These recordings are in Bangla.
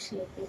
দিচ্ছি আপু।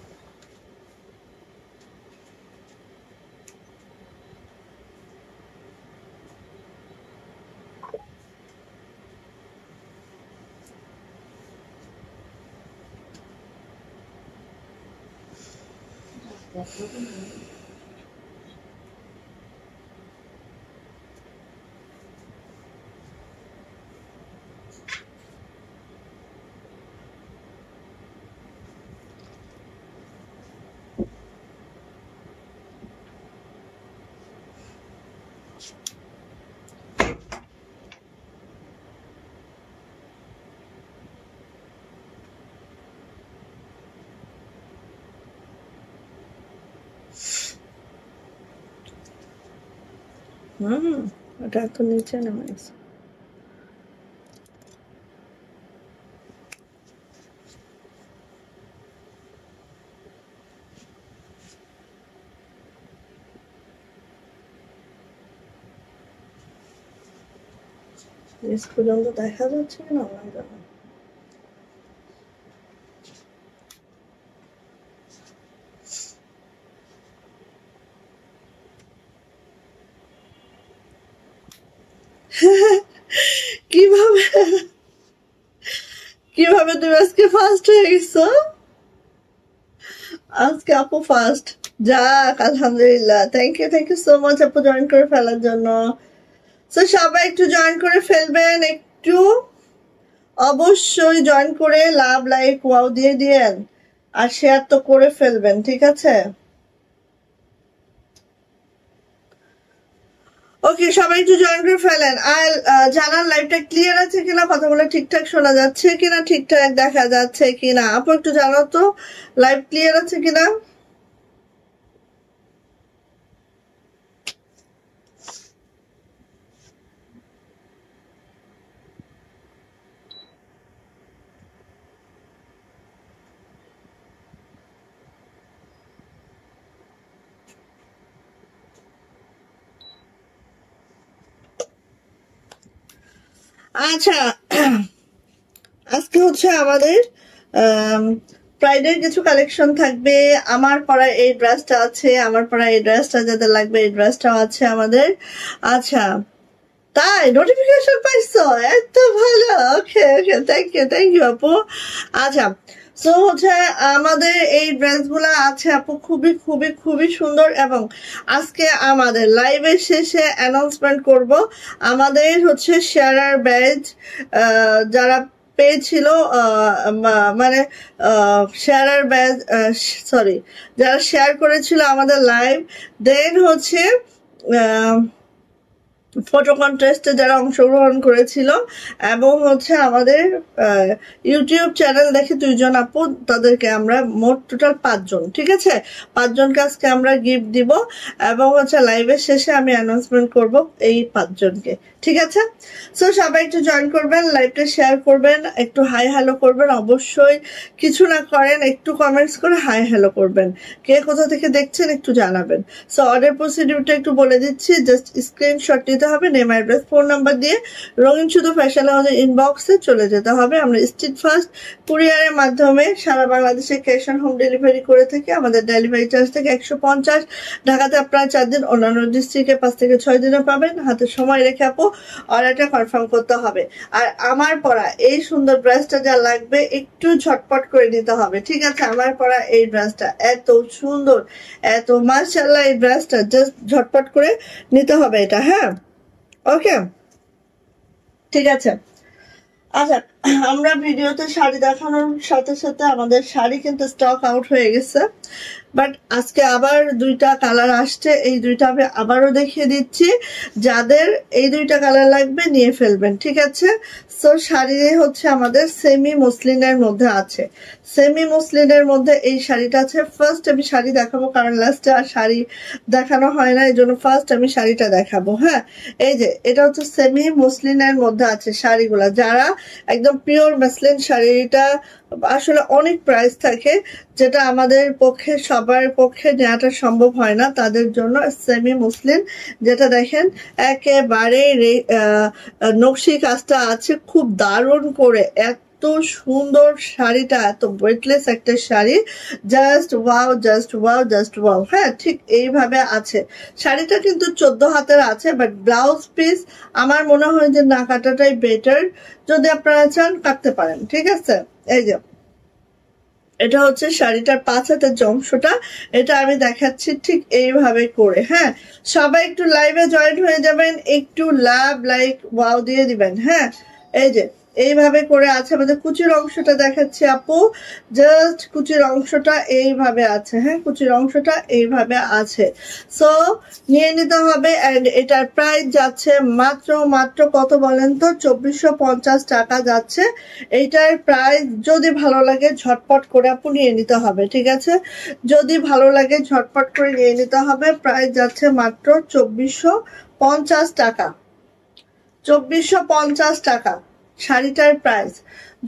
ওটা তো নিচে নেমে গেছে। নিচ পর্যন্ত দেখা যাচ্ছে কিনা আমার জানা। কিভাবে কিভাবে তুমি আজকে ফার্স্ট হয়ে গেছো? আজকে আপু ফার্স্ট। যাক আলহামদুলিল্লাহ। থ্যাংক ইউ সো মাচ আপু জয়েন করে ফেলার জন্য। তো সবাই একটু জয়েন করে ফেলবেন, একটু অবশ্যই জয়েন করে লাভ লাইক ওয়াও দিয়ে দিয়েন আর শেয়ার তো করে ফেলবেন, ঠিক আছে? ওকে, সবাই একটু জয়েন করে ফেলেন। আর জানার লাইভটা ক্লিয়ার আছে কিনা, কথাগুলো ঠিকঠাক শোনা যাচ্ছে কিনা, ঠিকঠাক দেখা যাচ্ছে কিনা। আপু একটু জানো তো লাইভ ক্লিয়ার আছে কিনা। আচ্ছা, আজকে হচ্ছে আমাদের প্রাইডের কিছু কালেকশন থাকবে। আমার পরা এই ড্রেসটা আছে, আমার পরা এই ড্রেসটা যাদের লাগবে এই ড্রেসটাও আছে আমাদের। আচ্ছা, তাই নোটিফিকেশন পাইছো, এত ভালো। ওকে ওকে, থ্যাংক ইউ আপু। আচ্ছা, সো হচ্ছে আমাদের এই ড্রেসগুলো আছে আপু, খুবই খুবই খুবই সুন্দর। এবং আজকে আমাদের লাইভের শেষে অ্যানাউন্সমেন্ট করব আমাদের হচ্ছে শেয়ারার ব্যাচ যারা পেয়েছিল, মানে শেয়ারার ব্যাচ, সরি, যারা শেয়ার করেছিল আমাদের লাইভ, দেন হচ্ছে ফটো কন্টেস্টে যারা অংশগ্রহণ করেছিল, এবং হচ্ছে আমাদের ইউটিউব চ্যানেল দেখে 2 জন আপু, তাদেরকে আমরা মোট টোটাল 5 জন, ঠিক আছে? 5 জনকে আজকে আমরা গিফট দিব, এবং হচ্ছে লাইভের শেষে আমি অ্যানাউন্সমেন্ট করব এই 5 জনকে, ঠিক আছে? সো সবাই একটু জয়েন করবেন, লাইভটা শেয়ার করবেন, একটু হাই হ্যালো করবেন। অবশ্যই কিছু না করেন, একটু কমেন্টস করে হাই হ্যালো করবেন। কে কোথা থেকে দেখছেন একটু জানাবেন। সো অর্ডার প্রসিডিউরটা একটু বলে দিচ্ছি। জাস্ট স্ক্রিনশট নিতে হবে, নেম অ্যাড্রেস ফোন নাম্বার দিয়ে রঙিন শুধু ফ্যাশন হাউসের ইনবক্সে চলে যেতে হবে। আমরা স্ট্রিট ফাস্ট কুরিয়ারের মাধ্যমে সারা বাংলাদেশে ক্যাশ অন হোম ডেলিভারি করে থাকি। আমাদের ডেলিভারি চার্জ থেকে 150। ঢাকাতে আপনারা 4 দিন, অন্যান্য ডিস্ট্রিক্টে 5 থেকে 6 দিনে পাবেন। হাতে সময় রেখে আপু অর্ডারটা কনফার্ম করতে হবে। আর আমার পরা এই সুন্দর ড্রেসটা যা লাগবে একটু ঝটপট করে নিতে হবে, ঠিক আছে? আমার পরা এই ড্রেসটা এত সুন্দর, এত মাশাআল্লাহ, এই ড্রেসটা জাস্ট ঝটপট করে নিতে হবে এটা, হ্যাঁ? ওকে, ঠিক আছে। আচ্ছা, আমরা ভিডিওতে শাড়ি দেখানোর সাথে সাথে আমাদের শাড়ি কিন্তু স্টক আউট হয়ে গেছে, বাট আজকে আবার 2টা কালার আসছে। এই 2টা আমি আবারও দেখিয়ে দিচ্ছি। যাদের এই 2টা কালার লাগবে নিয়ে ফেলবেন, ঠিক আছে? সো শাড়ি হচ্ছে আমাদের সেমি মসলিনের মধ্যে আছে। সেমি মসলিনের মধ্যে এই শাড়িটা আছে। ফার্স্ট আমি শাড়ি দেখাবো, কারণ লাস্টে আর শাড়ি দেখানো হয় না, এই জন্য ফার্স্ট আমি শাড়িটা দেখাবো। হ্যাঁ, এই যে এটা হচ্ছে সেমি মসলিনের মধ্যে আছে শাড়িগুলা। যারা একদম পিওর মসলিন, শাড়িটা আসলে অনেক প্রাইস থাকে, যেটা আমাদের পক্ষে সবার পক্ষে নেওয়াটা সম্ভব হয় না, তাদের জন্য সেমি মুসলিম। যেটা দেখেন একেবারে নকশি কাজটা আছে খুব দারুণ করে, এত এত সুন্দর শাড়িটা, এত ওয়েটলেস একটা sari, just wow, just wow, just wow. হ্যাঁ, ঠিক এইভাবে আছে শাড়িটা, কিন্তু 14 হাতের আছে, বাট ব্লাউজ পিস আমার মনে হয় যে না কাটাটাই বেটার। যদি আপনারা চান কাটতে পারেন, ঠিক আছে। এই যে এটা হচ্ছে শাড়িটার 5 হাতের যে অংশটা, এটা আমি দেখাচ্ছি ঠিক এইভাবে করে। হ্যাঁ, সবাই একটু লাইভে জয়েন হয়ে যাবেন, একটু লাভ লাইক ওয়াও দিয়ে দিবেন। হ্যাঁ, এই যে এইভাবে করে আছে। আমাদের কুচির অংশটা দেখাচ্ছি আপু, জাস্ট কুচির অংশটা এইভাবে আছে। হ্যাঁ, কুচির অংশটা এইভাবে আছে। সো নিয়ে নিতে হবে। অ্যান্ড এটার প্রাইস যাচ্ছে মাত্র মাত্র কত বলেন তো, 2450 টাকা যাচ্ছে এইটার প্রাইস। যদি ভালো লাগে ঝটপট করে আপু নিয়ে নিতে হবে, ঠিক আছে। যদি ভালো লাগে ঝটপট করে নিয়ে নিতে হবে। প্রাইস যাচ্ছে মাত্র 2450 টাকা, 2450 টাকা শাড়িটার প্রাইস।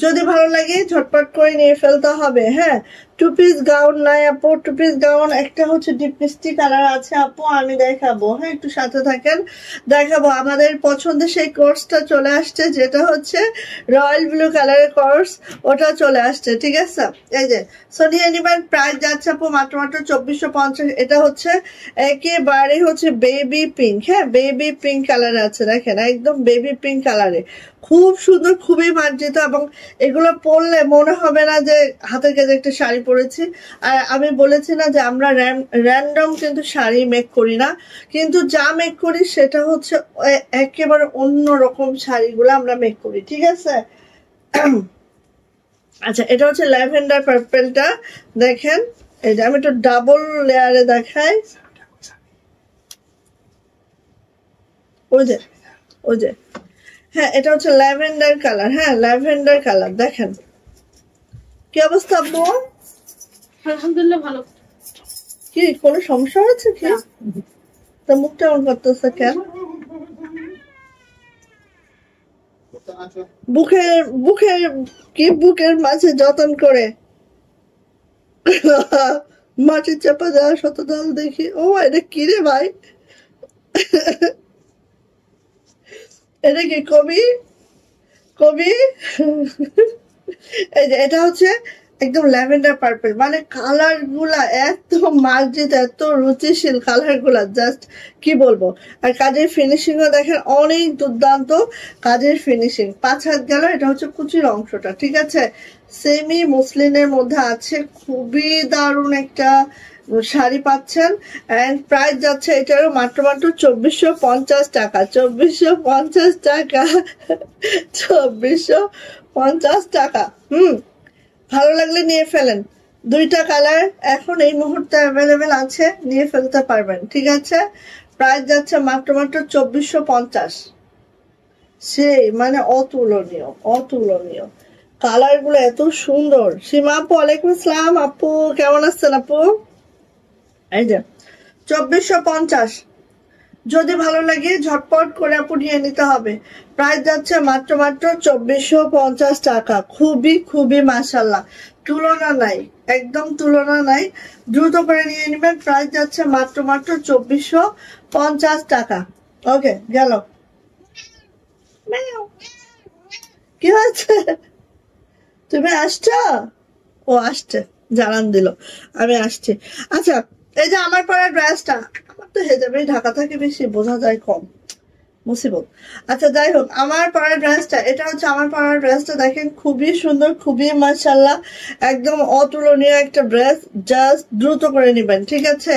যদি ভালো লাগে ঝটপট করে নিয়ে ফেলতে হবে। হ্যাঁ, 2 পিস গাউন নাই আপু, 2 পিস গাউন একটা হচ্ছে ডিপ মিষ্টি কালার আছে আপু, আমি দেখাবো। হ্যাঁ, একটু সাথে থাকেন, দেখাবো। আমাদের পছন্দের সেই কোর্সটা চলে আসছে, যেটা হচ্ছে রয়্যাল ব্লু কালারের কোর্স, ওটা চলে আসছে, ঠিক আছে। এই যে সো নিয়ে নিবেন। প্রাইস যাচ্ছে আপু মাত্র মাত্র 2450। এটা হচ্ছে একেবারে হচ্ছে বেবি পিঙ্ক। হ্যাঁ, বেবি পিঙ্ক কালার আছে, দেখেন একদম বেবি পিঙ্ক কালারে, খুব সুন্দর, খুবই মার্জিত। এবং এগুলো পরলে মনে হবে না যে হাতের কাছে একটা শাড়ি পরেছি। আর আমি বলেছি না যে আমরা র্যান্ডম কিন্তু শাড়ি মেক করি না, কিন্তু যা মেক করি সেটা হচ্ছে একেবারে অন্য রকম শাড়িগুলো আমরা মেক করি, ঠিক আছে। আচ্ছা, এটা হচ্ছে ল্যাভেন্ডার পার্পেলটা, দেখেন। এই যে আমি একটু ডাবল লেয়ারে দেখাই। ওই যে ওই যে হ্যাঁ, এটা হচ্ছে ল্যাভেন্ডার কালার। হ্যাঁ, ল্যাভেন্ডার কালার, দেখেন কি অবস্থা আপু? আলহামদুলিল্লাহ ভালো। কি কোনো সমস্যা হচ্ছে কি? তো মুখটা এমন করতেছে কেন? বুকের বুকের কি বুকের মাঝে যতন করে মাটির চাপা দেওয়া শত দল দেখি। ও এটা কি রে ভাই? এটা কি কবি? কবি? এই যে এটা হচ্ছে একদম ল্যাভেন্ডার পার্পল, মানে কালার গুলা এত মার্জিত, এত রুচিশীল কালার গুলা, জাস্ট কি বলবো। আর কাজের ফিনিশিং ও দেখেন অনেক দুর্দান্ত কাজের ফিনিশিং। 5 হাত গেল। এটা হচ্ছে কুচির অংশটা, ঠিক আছে। সেমি মুসলিনের মধ্যে আছে, খুবই দারুণ একটা শাড়ি পাচ্ছেন। এন্ড প্রাইস যাচ্ছে এটারও মাত্র মাত্র 2450 টাকা, 2450 টাকা, 2450 টাকা। ভালো লাগলে নিয়ে ফেলেন। 2টা কালার এখন এই মুহূর্তে অ্যাভেলেবেল আছে, নিয়ে ফেলতে পারবেন, ঠিক আছে। প্রাইস যাচ্ছে মাত্র মাত্র 2450। সেই মানে অতুলনীয়, অতুলনীয় কালার গুলো এত সুন্দর। সীমা আপু, ওয়ালাইকুম আসসালাম আপু, কেমন আছেন আপু? এই যে 2450। যদি ভালো লাগে ঝটপট করে আপু নিয়ে নিতে হবে। প্রাইস যাচ্ছে মাত্র মাত্র 2450 টাকা। খুবই খুবই মাশাআল্লাহ, তুলনা নাই, একদম তুলনা নাই। দ্রুত করে নিয়ে নেবেন। প্রাইস যাচ্ছে মাত্র মাত্র 2450 টাকা। ওকে, গেল। কি হয়েছে? তুমি আসছো? ও আসছে, জানান দিল আমি আসছি। আচ্ছা, এই যে আমার পরা ড্রেসটা, আমার তো হেজাবেই ঢাকা থাকে বেশি, বোঝা যায় কম, মুসিবত। আচ্ছা যাই হোক, আমার পরা ড্রেসটা, এটা হচ্ছে আমার পরা ড্রেসটা, দেখেন খুবই সুন্দর, খুবই মাশাআল্লাহ, একদম অতুলনীয় একটা ড্রেস। জাস্ট দ্রুত করে নেবেন, ঠিক আছে,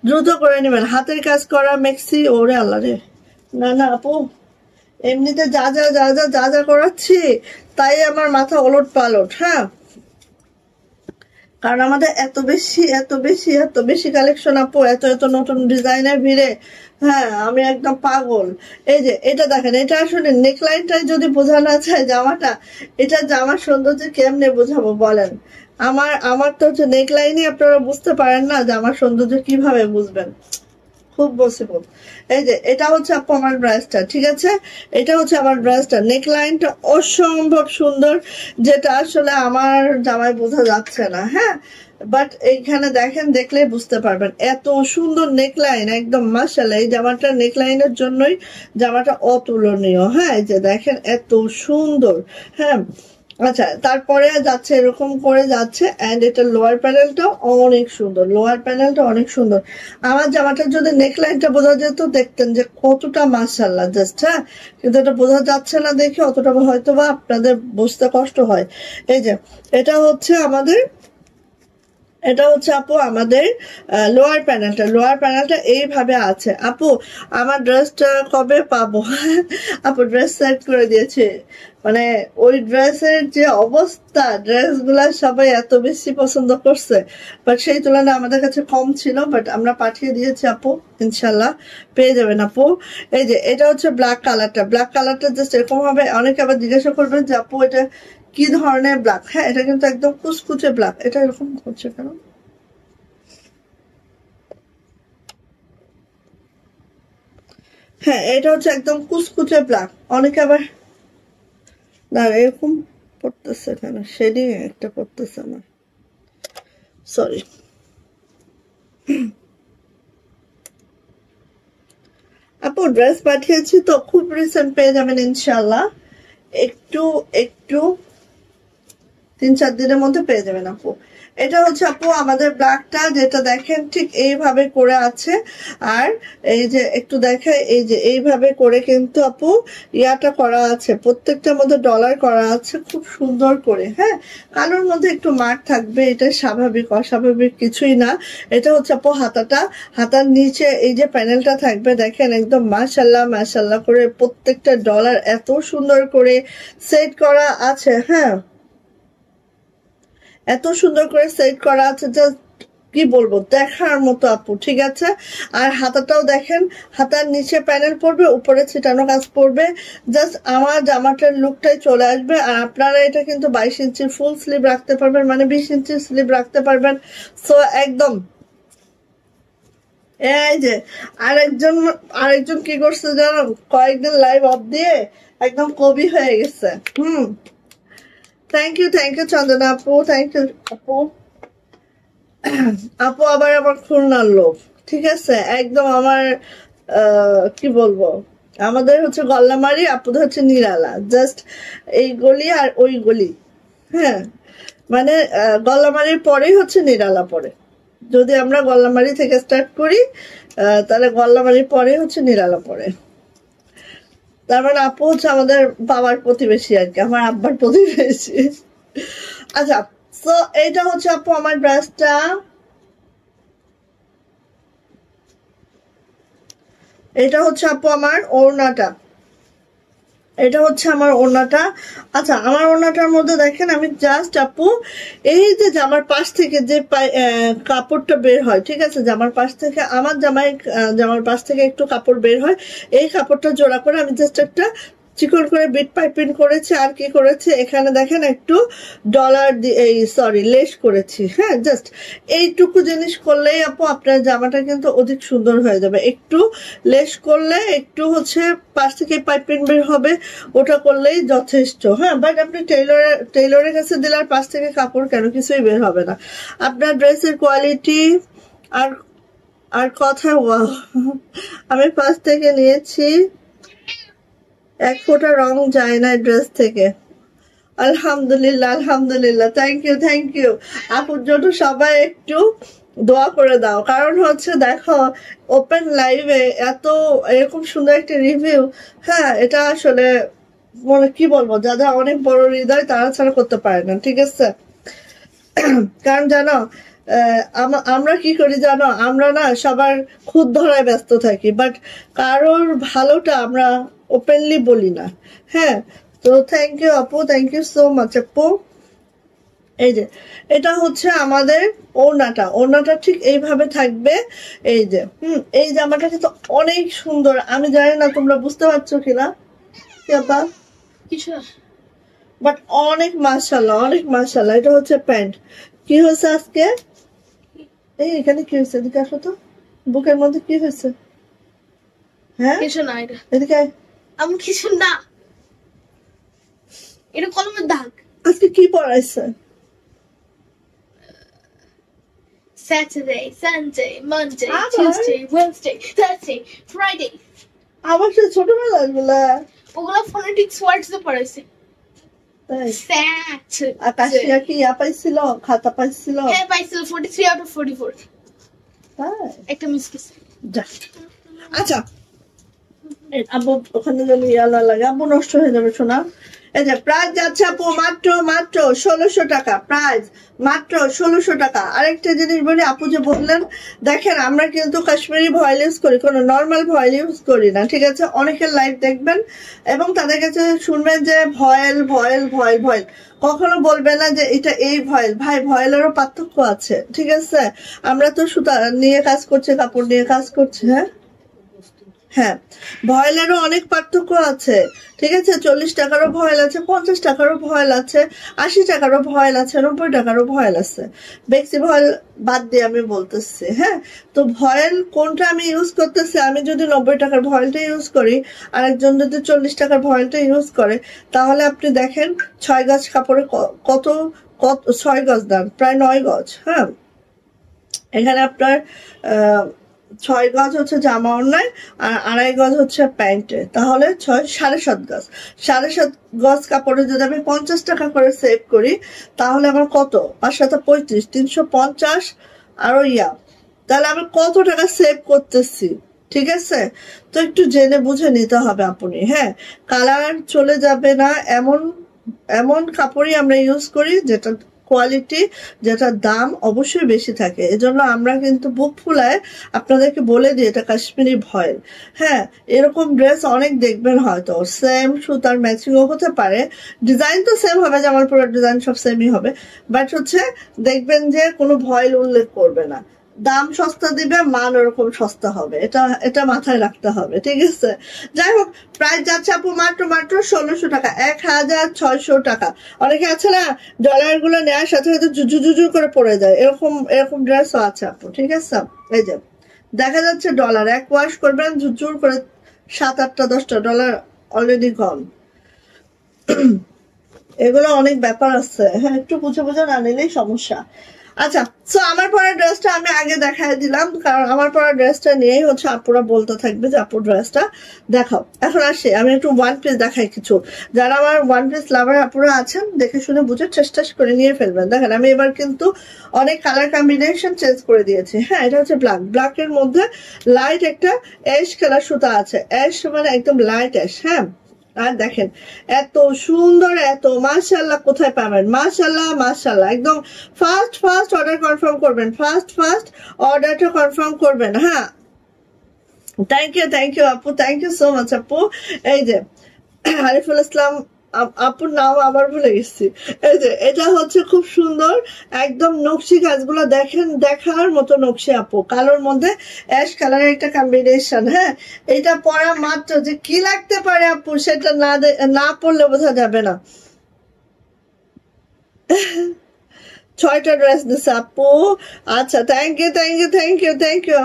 দ্রুত করে নেবেন। হাতের কাজ করা মেক্সি, ওরে আল্লাহ রে, না না আপু, এমনিতে যা যা যা যা যা যা করাচ্ছি তাই আমার মাথা ওলট পালট। হ্যাঁ, কারণ আমাদের এত বেশি এত বেশি এত বেশি কালেকশন আপু, এত এত নতুন ডিজাইনের ভিড়ে। হ্যাঁ, আমি একদম পাগল। এই যে এটা দেখেন, এটা আসলে নেকলাইনটাই যদি বোঝানো যায় জামাটা, এটা জামার সৌন্দর্য কেমনে বোঝাবো বলেন? আমার আমার তো হচ্ছে নেকলাইনই আপনারা বুঝতে পারেন না, জামার সৌন্দর্য কিভাবে বুঝবেন? খুব পসিবল। এই যে এটা হচ্ছে আপু আমার ড্রেসটা, ঠিক আছে, এটা হচ্ছে আমার ড্রেসটা। নেকলাইনটা অসম্ভব সুন্দর, যেটা আসলে আমার জামায় বোঝা যাচ্ছে না। হ্যাঁ, বাট এইখানে দেখেন, দেখলেই বুঝতে পারবেন, এত সুন্দর নেকলাইন, একদম মাশাআল্লাহ। এই জামাটা নেকলাইনের জন্যই জামাটা অতুলনীয়। হ্যাঁ, এই যে দেখেন এত সুন্দর। হ্যাঁ, আচ্ছা, তারপরে যাচ্ছে এরকম করে যাচ্ছে, এন্ড এটা লোয়ার প্যানেলটা অনেক সুন্দর, লোয়ার প্যানেলটা অনেক সুন্দর। আমার জামাটার যদি নেকলাইনটা বোঝা যেত দেখতেন যে কতটা মাশাআল্লাহ জাস্ট, হ্যাঁ, কিন্তু এটা বোঝা যাচ্ছে না দেখে অতটা হয়তো বা আপনাদের বুঝতে কষ্ট হয়। এই যে এটা হচ্ছে আমাদের, এটা হচ্ছে আপু আমাদের লোয়ার প্যানেলটা এইভাবে আছে। আপু আমার ড্রেসটা কবে পাবো? আপু ড্রেস সেট করে দিয়েছে, মানে ওই ড্রেসের যে অবস্থা, ড্রেসগুলা সবাই এত বেশি পছন্দ করছে, বাট সেই তুলনায় আমাদের কাছে কম ছিল, বাট আমরা পাঠিয়ে দিয়েছি আপু, ইনশাল্লাহ পেয়ে যাবেন আপু। এই যে এটা হচ্ছে ব্ল্যাক কালারটা জাস্ট এরকম হবে। অনেকে আবার জিজ্ঞাসা করবেন যে আপু এটা কি ধরনের ব্ল্যাক? হ্যাঁ, এটা কিন্তু একদম কুচকুচে ব্ল্যাক। এটা এরকম হচ্ছে কেন? হ্যাঁ, এটা হচ্ছে একদম কুচকুচে ব্ল্যাক। অনেকে আবার না এরকম পড়তেছে কেন, শেডিং একটা পড়তেছে আমার, সরি। আপু ড্রেস পাঠিয়েছি তো খুব রিসেন্ট পেয়ে যাবেন ইনশাল্লাহ, একটু একটু 3-4 দিনের মধ্যে পেয়ে যাবেন আপু। এটা হচ্ছে আপু আমাদের ব্ল্যাকটা, যেটা দেখেন ঠিক এইভাবে করে আছে। আর এই যে একটু দেখায়, এই যে এইভাবে করে কিন্তু আপু ইয়াটা করা আছে, প্রত্যেকটার মধ্যে ডলার করা আছে খুব সুন্দর করে। হ্যাঁ, কালোর মধ্যে একটু মার্ক থাকবে, এটা স্বাভাবিক, অস্বাভাবিক কিছুই না। এটা হচ্ছে আপু হাতাটা, হাতার নিচে এই যে প্যানেলটা থাকবে দেখেন একদম মাশাল্লাহ মাশাল্লাহ করে প্রত্যেকটা ডলার এত সুন্দর করে সেট করা আছে। হ্যাঁ, এত সুন্দর করে সেট করা আছে, জাস্ট কি বলবো, দেখার মতো আপু। ঠিক আছে, আর হাতাটাও দেখেন, হাতার নিচে প্যানেল পড়বে, উপরে ছিটানো কাজ পড়বে, জাস্ট আমার জামাটার লুকটাই চলে আসবে। আর আপনারা এটা কিন্তু 22 ইঞ্চির ফুল স্লিভ রাখতে পারবেন, মানে 20 ইঞ্চির স্লিভ রাখতে পারবেন। সো একদম এই যে আরেকজন কি করছে জানো, কয়েকদিন লাইভ অফ দিয়ে একদম কবি হয়ে গেছে। থ্যাংক ইউ চন্দনা আপু, থ্যাংক ইউ আপু। আপু আবার আমার খুলনার লোক, ঠিক আছে, একদম আমার কি বলবো, আমাদের হচ্ছে গল্লামারি, আপুদের হচ্ছে নিরালা, জাস্ট এই গলি আর ওই গলি। হ্যাঁ, মানে গল্লামারির পরেই হচ্ছে নিরালা পড়ে। যদি আমরা গল্লামারি থেকে স্টার্ট করি তাহলে গল্লামারির পরে হচ্ছে নিরালা পড়ে। তার মানে আপু হচ্ছে আমাদের বাবার প্রতিবেশী আর কি, আমার আব্বার প্রতিবেশী। আচ্ছা, তো এইটা হচ্ছে আপু আমার ড্রেসটা, এটা হচ্ছে আপু আমার ওড়নাটা, এটা হচ্ছে আমার ওড়নাটা। আচ্ছা, আমার ওড়নাটার মধ্যে দেখেন আমি জাস্ট আপু এই যে জামার পাশ থেকে যে কাপড়টা বের হয়, ঠিক আছে, জামার পাশ থেকে আমার জামার পাশ থেকে একটু কাপড় বের হয়, এই কাপড়টা জোড়া করে আমি জাস্ট একটা চিকন করে বিট পাইপিং করেছি। আর কি করেছি এখানে দেখেন একটু ডলার এই সরি লেস করেছি। হ্যাঁ, জাস্ট এইটুকু জিনিস করলেই আপু আপনার জামাটা কিন্তু অধিক সুন্দর হয়ে যাবে। একটু লেস করলে একটু হচ্ছে পাশ থেকে পাইপিং বের হবে, ওটা করলেই যথেষ্ট। হ্যাঁ, বাট আপনি টেইলরের কাছে দিলে আর পাশ থেকে কাপড় কেন কিছুই বের হবে না। আপনার ড্রেসের কোয়ালিটি আর আর কথা, আমি পাশ থেকে নিয়েছি, 1 ফোঁটা রং যায় না ড্রেস থেকে। আলহামদুলিল্লাহ, থ্যাংক ইউ আপুর জন্য সবাই একটু দোয়া করে দাও, কারণ হচ্ছে দেখো ওপেন লাইভে এত এরকম সুন্দর একটা রিভিউ, হ্যাঁ, এটা আসলে মানে কি বলবো, যাদের অনেক বড় হৃদয় তারা ছাড়া করতে পারে না। ঠিক আছে, কারণ জানো আমরা কি করি জানো, আমরা না সবার খুদ ধরায় ব্যস্ত থাকি, বাট কারোর ভালোটা আমরা ওপেনলি বলি না। হ্যাঁ, তো থ্যাংক ইউ আপু, থ্যাংক ইউ সো মাচ আপু। এই যে এটা হচ্ছে আমাদের ওড়নাটা ঠিক এইভাবে থাকবে। এই যে এই জামাটা কিন্তু অনেক সুন্দর, আমি জানি না তোমরা বুঝতে পারছো কিনা কিছু বাট অনেক মাশাআল্লাহ। এটা হচ্ছে প্যান্ট। কি হয়েছে আজকে, এই এখানে কি হয়েছে, এদিকে আসো তো, বুকের মধ্যে কি হয়েছে? হ্যাঁ, কিছু না, এটা এদিকে আমি কিছু না, এটা কলমের দাগ। আজকে কি পড়াইছে? Saturday, Sunday, Monday, Tuesday, Wednesday, Thursday, Friday. আবার সে ছোটবেলার গুলা ওগুলা ফোনেটিক্স ওয়ার্ডস এ পড়াইছে। তাই Saturday. আকাশিয়া কি ইয়া পাইছিল, খাতা পাইছিল? হ্যাঁ পাইছিল 43 out of 44. তাই একটা মিস গেছে। যা। আচ্ছা আব্বু ওখানে যদি ইয়া না লাগে আব্বু নষ্ট হয়ে যাবে শোনা। এই যে প্রাইস যাচ্ছে আপু মাত্র 1600 টাকা, প্রাইস মাত্র 1600 টাকা। আরেকটা জিনিস বলি, আপু যে বললেন দেখেন আমরা কিন্তু কাশ্মীরি ভয়েল ইউজ করি, কোনো নর্মাল ভয়েল ইউজ করি না, ঠিক আছে? অনেকের লাইভ দেখবেন এবং তাদের কাছে শুনবেন যে ভয়েল ভয়েল ভয়েল ভয়েল, কখনো বলবে না যে এটা এই ভয়েল। ভাই ভয়েলেরও পার্থক্য আছে, ঠিক আছে? আমরা তো সুতা নিয়ে কাজ করছি, কাপড় নিয়ে কাজ করছি। হ্যাঁ হ্যাঁ, ভয়েলেরও অনেক পার্থক্য আছে, ঠিক আছে? 40 টাকারও ভয়েল আছে, 50 টাকারও ভয়েল আছে, 80 টাকারও ভয়েল আছে, 90 টাকারও ভয়েল আছে। বেক্সি ভয়েল বাদ দিয়ে আমি বলতেছি। হ্যাঁ, তো ভয়েল কোনটা আমি ইউজ করতেছি, আমি যদি 90 টাকার ভয়েলটা ইউজ করি, আরেকজন যদি 40 টাকার ভয়েলটা ইউজ করে, তাহলে আপনি দেখেন 6 গজ কাপড়ে কত কত 6 গজ দাম, প্রায় 9 গজ। হ্যাঁ, এখানে আপনার 6 গজ হচ্ছে জামা ওড়নায় আর 2.5 গজ হচ্ছে প্যান্টে, তাহলে 7.5 গজ। 7.5 গজ কাপড়ে যদি আমি 50 টাকা করে সেভ করি, তাহলে আমার কত? 5 7 35, 350 আরো ইয়া, তাহলে আমি কত টাকা সেভ করতেছি, ঠিক আছে? তো একটু জেনে বুঝে নিতে হবে আপনি। হ্যাঁ, কালার চলে যাবে না এমন এমন কাপড়ই আমরা ইউজ করি যেটা কোয়ালিটি, যেটার দাম অবশ্যই বেশি থাকে। এজন্য আমরা কিন্তু বুক ফুলায় আপনাদেরকে বলে দিই এটা কাশ্মীরি ভয়েল। হ্যাঁ, এরকম ড্রেস অনেক দেখবেন, হয়তো সেম সুতার ম্যাচিংও হতে পারে, ডিজাইন তো সেম হবে, জামালপুরের ডিজাইন সব সেমই হবে, বাট হচ্ছে দেখবেন যে কোনো ভয়েল উল্লেখ করবে না, দাম সস্তা দিবে, মান ওরকম সস্তা হবে, এটা মাথায় রাখতে হবে, ঠিক আছে? যাই হোক, প্রাইস যাচ্ছে আপু মাত্র 1600 টাকা, 1600 টাকা। অনেকে আছে না ডলার গুলো নেওয়ার সাথে সাথে জুজু করে পড়ে যায়, এরকম ড্রেসও আছে আপু, ঠিক আছে? এই যে দেখা যাচ্ছে ডলার এক ওয়াশ করবেন ঝুরঝুর করে 7 8টা 10টা ডলার অলরেডি গন। এগুলো অনেক ব্যাপার আছে। হ্যাঁ, একটু বুঝে বুঝে না নিলেই সমস্যা। আচ্ছা, সো আমার পরা ড্রেসটা আমি আগে দেখাই দিলাম, কারণ আমার পরা ড্রেসটা নিয়েই হচ্ছে আপুরা বলতে থাকবে যে আপুর ড্রেসটা দেখাও। এখন আসে আমি একটু ওয়ান পিস দেখাই কিছু, যারা আমার ওয়ান পিস লাভার আপুরা আছেন দেখে শুনে বুঝে চেষ্টা করে নিয়ে ফেলবেন। দেখেন আমি এবার কিন্তু অনেক কালার কম্বিনেশন চেঞ্জ করে দিয়েছি। হ্যাঁ, এটা হচ্ছে ব্ল্যাকের মধ্যে লাইট একটা অ্যাশ কালার সুতা আছে, অ্যাশ মানে একদম লাইট অ্যাশ। হ্যাঁ, আর দেখেন এত সুন্দর, এত মাশাআল্লাহ, কোথায় পাবেন? মাশাআল্লাহ মাশাআল্লাহ, একদম ফার্স্ট অর্ডার কনফার্ম করবেন, ফার্স্ট অর্ডারটা কনফার্ম করবেন। হ্যাঁ, থ্যাংক ইউ আপু, থ্যাংক ইউ সো মাচ আপু। এই যে আরিফুল ইসলাম আপুর নাম আবার ভুলে গেছি। এই যে এটা হচ্ছে খুব সুন্দর, একদম নকশি কাজগুলো দেখেন, দেখার মতো নকশি আপু, কালোর মধ্যে অ্যাশ কালারের একটা কম্বিনেশন। হ্যাঁ, এটা পরা মাত্র যে কি লাগতে পারে আপু, সেটা না পড়লে বোঝা যাবে না। 6টা ড্রেস দিছে আপু। আচ্ছা, থ্যাংক ইউ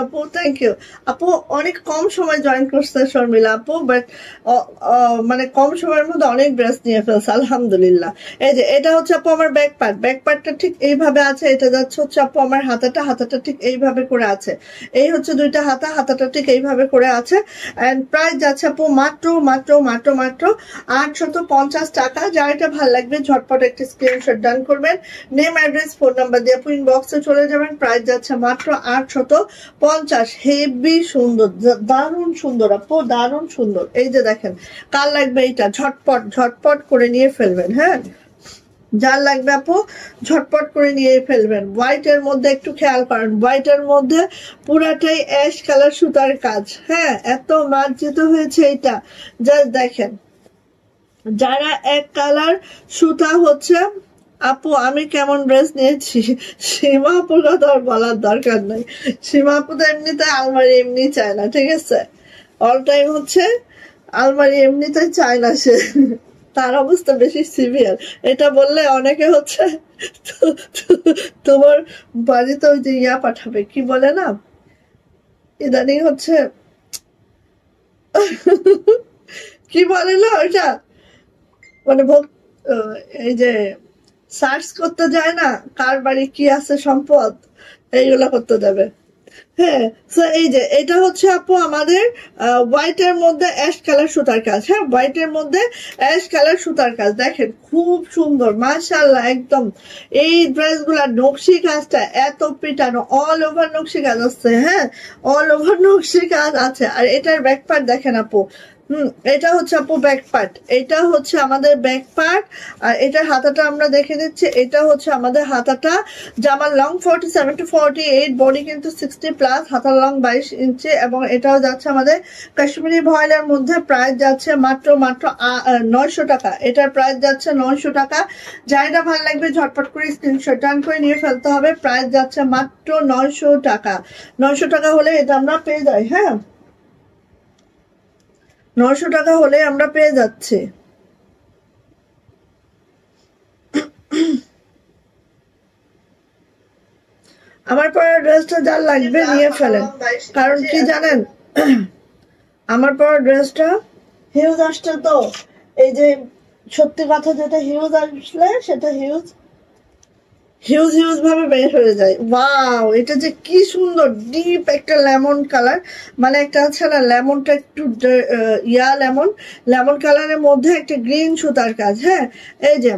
আপু, থ্যাংক ইউ আপু। অনেক কম সময় জয়েন করছে শর্মিলা আপু, বাট মানে কম সময়ের মধ্যে অনেক ড্রেস নিয়ে ফেলছে, আলহামদুলিল্লাহ। এই যে এটা হচ্ছে আপু আমার ব্যাক পার্টটা ঠিক এইভাবে আছে, এটা যাচ্ছে হচ্ছে আপু আমার হাতাটা ঠিক এইভাবে করে আছে, এই হচ্ছে 2টা হাতাটা ঠিক এইভাবে করে আছে। এন্ড প্রাইস যাচ্ছে আপু মাত্র 850 টাকা। যার এটা ভালো লাগবে ঝটপট একটা স্ক্রিনশট ডান করবেন, নেম অ্যাড্রেস ফোন নাম্বার দিয়ে আপু ইনবক্সে চলে যাবেন। প্রাইস যাচ্ছে মাত্র 850। হেভি সুন্দর, দারুণ সুন্দর আপু, দারুণ সুন্দর। এই যে দেখেন, কার লাগবে এইটা ঝটপট করে নিয়ে ফেলবেন। হ্যাঁ, যার লাগবে আপু ঝটপট করে নিয়ে ফেলবেন। হোয়াইটের মধ্যে একটু খেয়াল করেন, হোয়াইটের মধ্যে পুরাটাই অ্যাশ কালার সুতার কাজ। হ্যাঁ, এত মার্জিত হয়েছে এটা, জাস্ট দেখেন। যারা এক কালার সুতা হচ্ছে আপু, আমি কেমন ড্রেস নিয়েছি সীমা আপুর কথা আর বলার দরকার নাই। সীমা আপু তো এমনিতে আলমারি এমনি চায় না, ঠিক আছে? অল টাইম হচ্ছে আলমারি এমনিতে চায় না সে, তার অবস্থা বেশি সিভিয়ার। এটা বললে অনেকে হচ্ছে তোমার বাড়িতে ওই যে ইয়া পাঠাবে, কি বলে না ইদানিং হচ্ছে কি বলে না ওইটা, মানে এই যে সার্চ করতে যায় না কার বাড়ি কি আছে সম্পদ, এইগুলা করতে যাবে। হ্যাঁ, তো এই যে এটা হচ্ছে আপু আমাদের হোয়াইটের মধ্যে অ্যাশ কালার সুতার কাজ। হ্যাঁ, হোয়াইটের মধ্যে অ্যাশ কালার সুতার কাজ, দেখেন খুব সুন্দর মাশাআল্লাহ একদম। এই ড্রেসগুলার নকশি কাজটা এত পিটানো, অল ওভার নকশি কাজ আছে। হ্যাঁ, অল ওভার নকশি কাজ আছে। আর এটার ব্যাক পার্ট দেখেন আপু, এটা হচ্ছে আপু ব্যাক পার্ট, এটা হচ্ছে আমাদের ব্যাক পার্ট। আর এটার হাতাটা আমরা দেখে দিচ্ছি, এটা হচ্ছে আমাদের হাতাটা। জামার লং 47 to 48, বডি কিন্তু 60+, হাতার লং 22 ইঞ্চি। এবং এটাও যাচ্ছে আমাদের কাশ্মীরি ভয়েলের মধ্যে, প্রাইস যাচ্ছে মাত্র 900 টাকা। এটার প্রাইস যাচ্ছে 900 টাকা। যাইটা ভালো লাগবে ঝটপট করে স্ক্রিনশট ডান করে নিয়ে ফেলতে হবে। প্রাইস যাচ্ছে মাত্র 900 টাকা। 900 টাকা হলে এটা আমরা পেয়ে যাই। হ্যাঁ, 900 টাকা হলে আমরা পেয়ে যাচ্ছি। আমার পরা ড্রেসটা যার লাগবে নিয়ে ফেলেন, কারণ কি জানেন, আমার পরা ড্রেসটা হিউজ আসছে। তো এই যে সত্যি কথা, যেটা হিউজ আসলে সেটা হিউজ হিউজ ভাবে বের হয়ে যায়। ওয়াও, এটা যে কি সুন্দর ডিপ একটা লেমন কালার, মানে একটা আছে না লেমনটা একটু লেমন কালারের মধ্যে একটা গ্রিন সুতার কাজ। হ্যাঁ, এই যে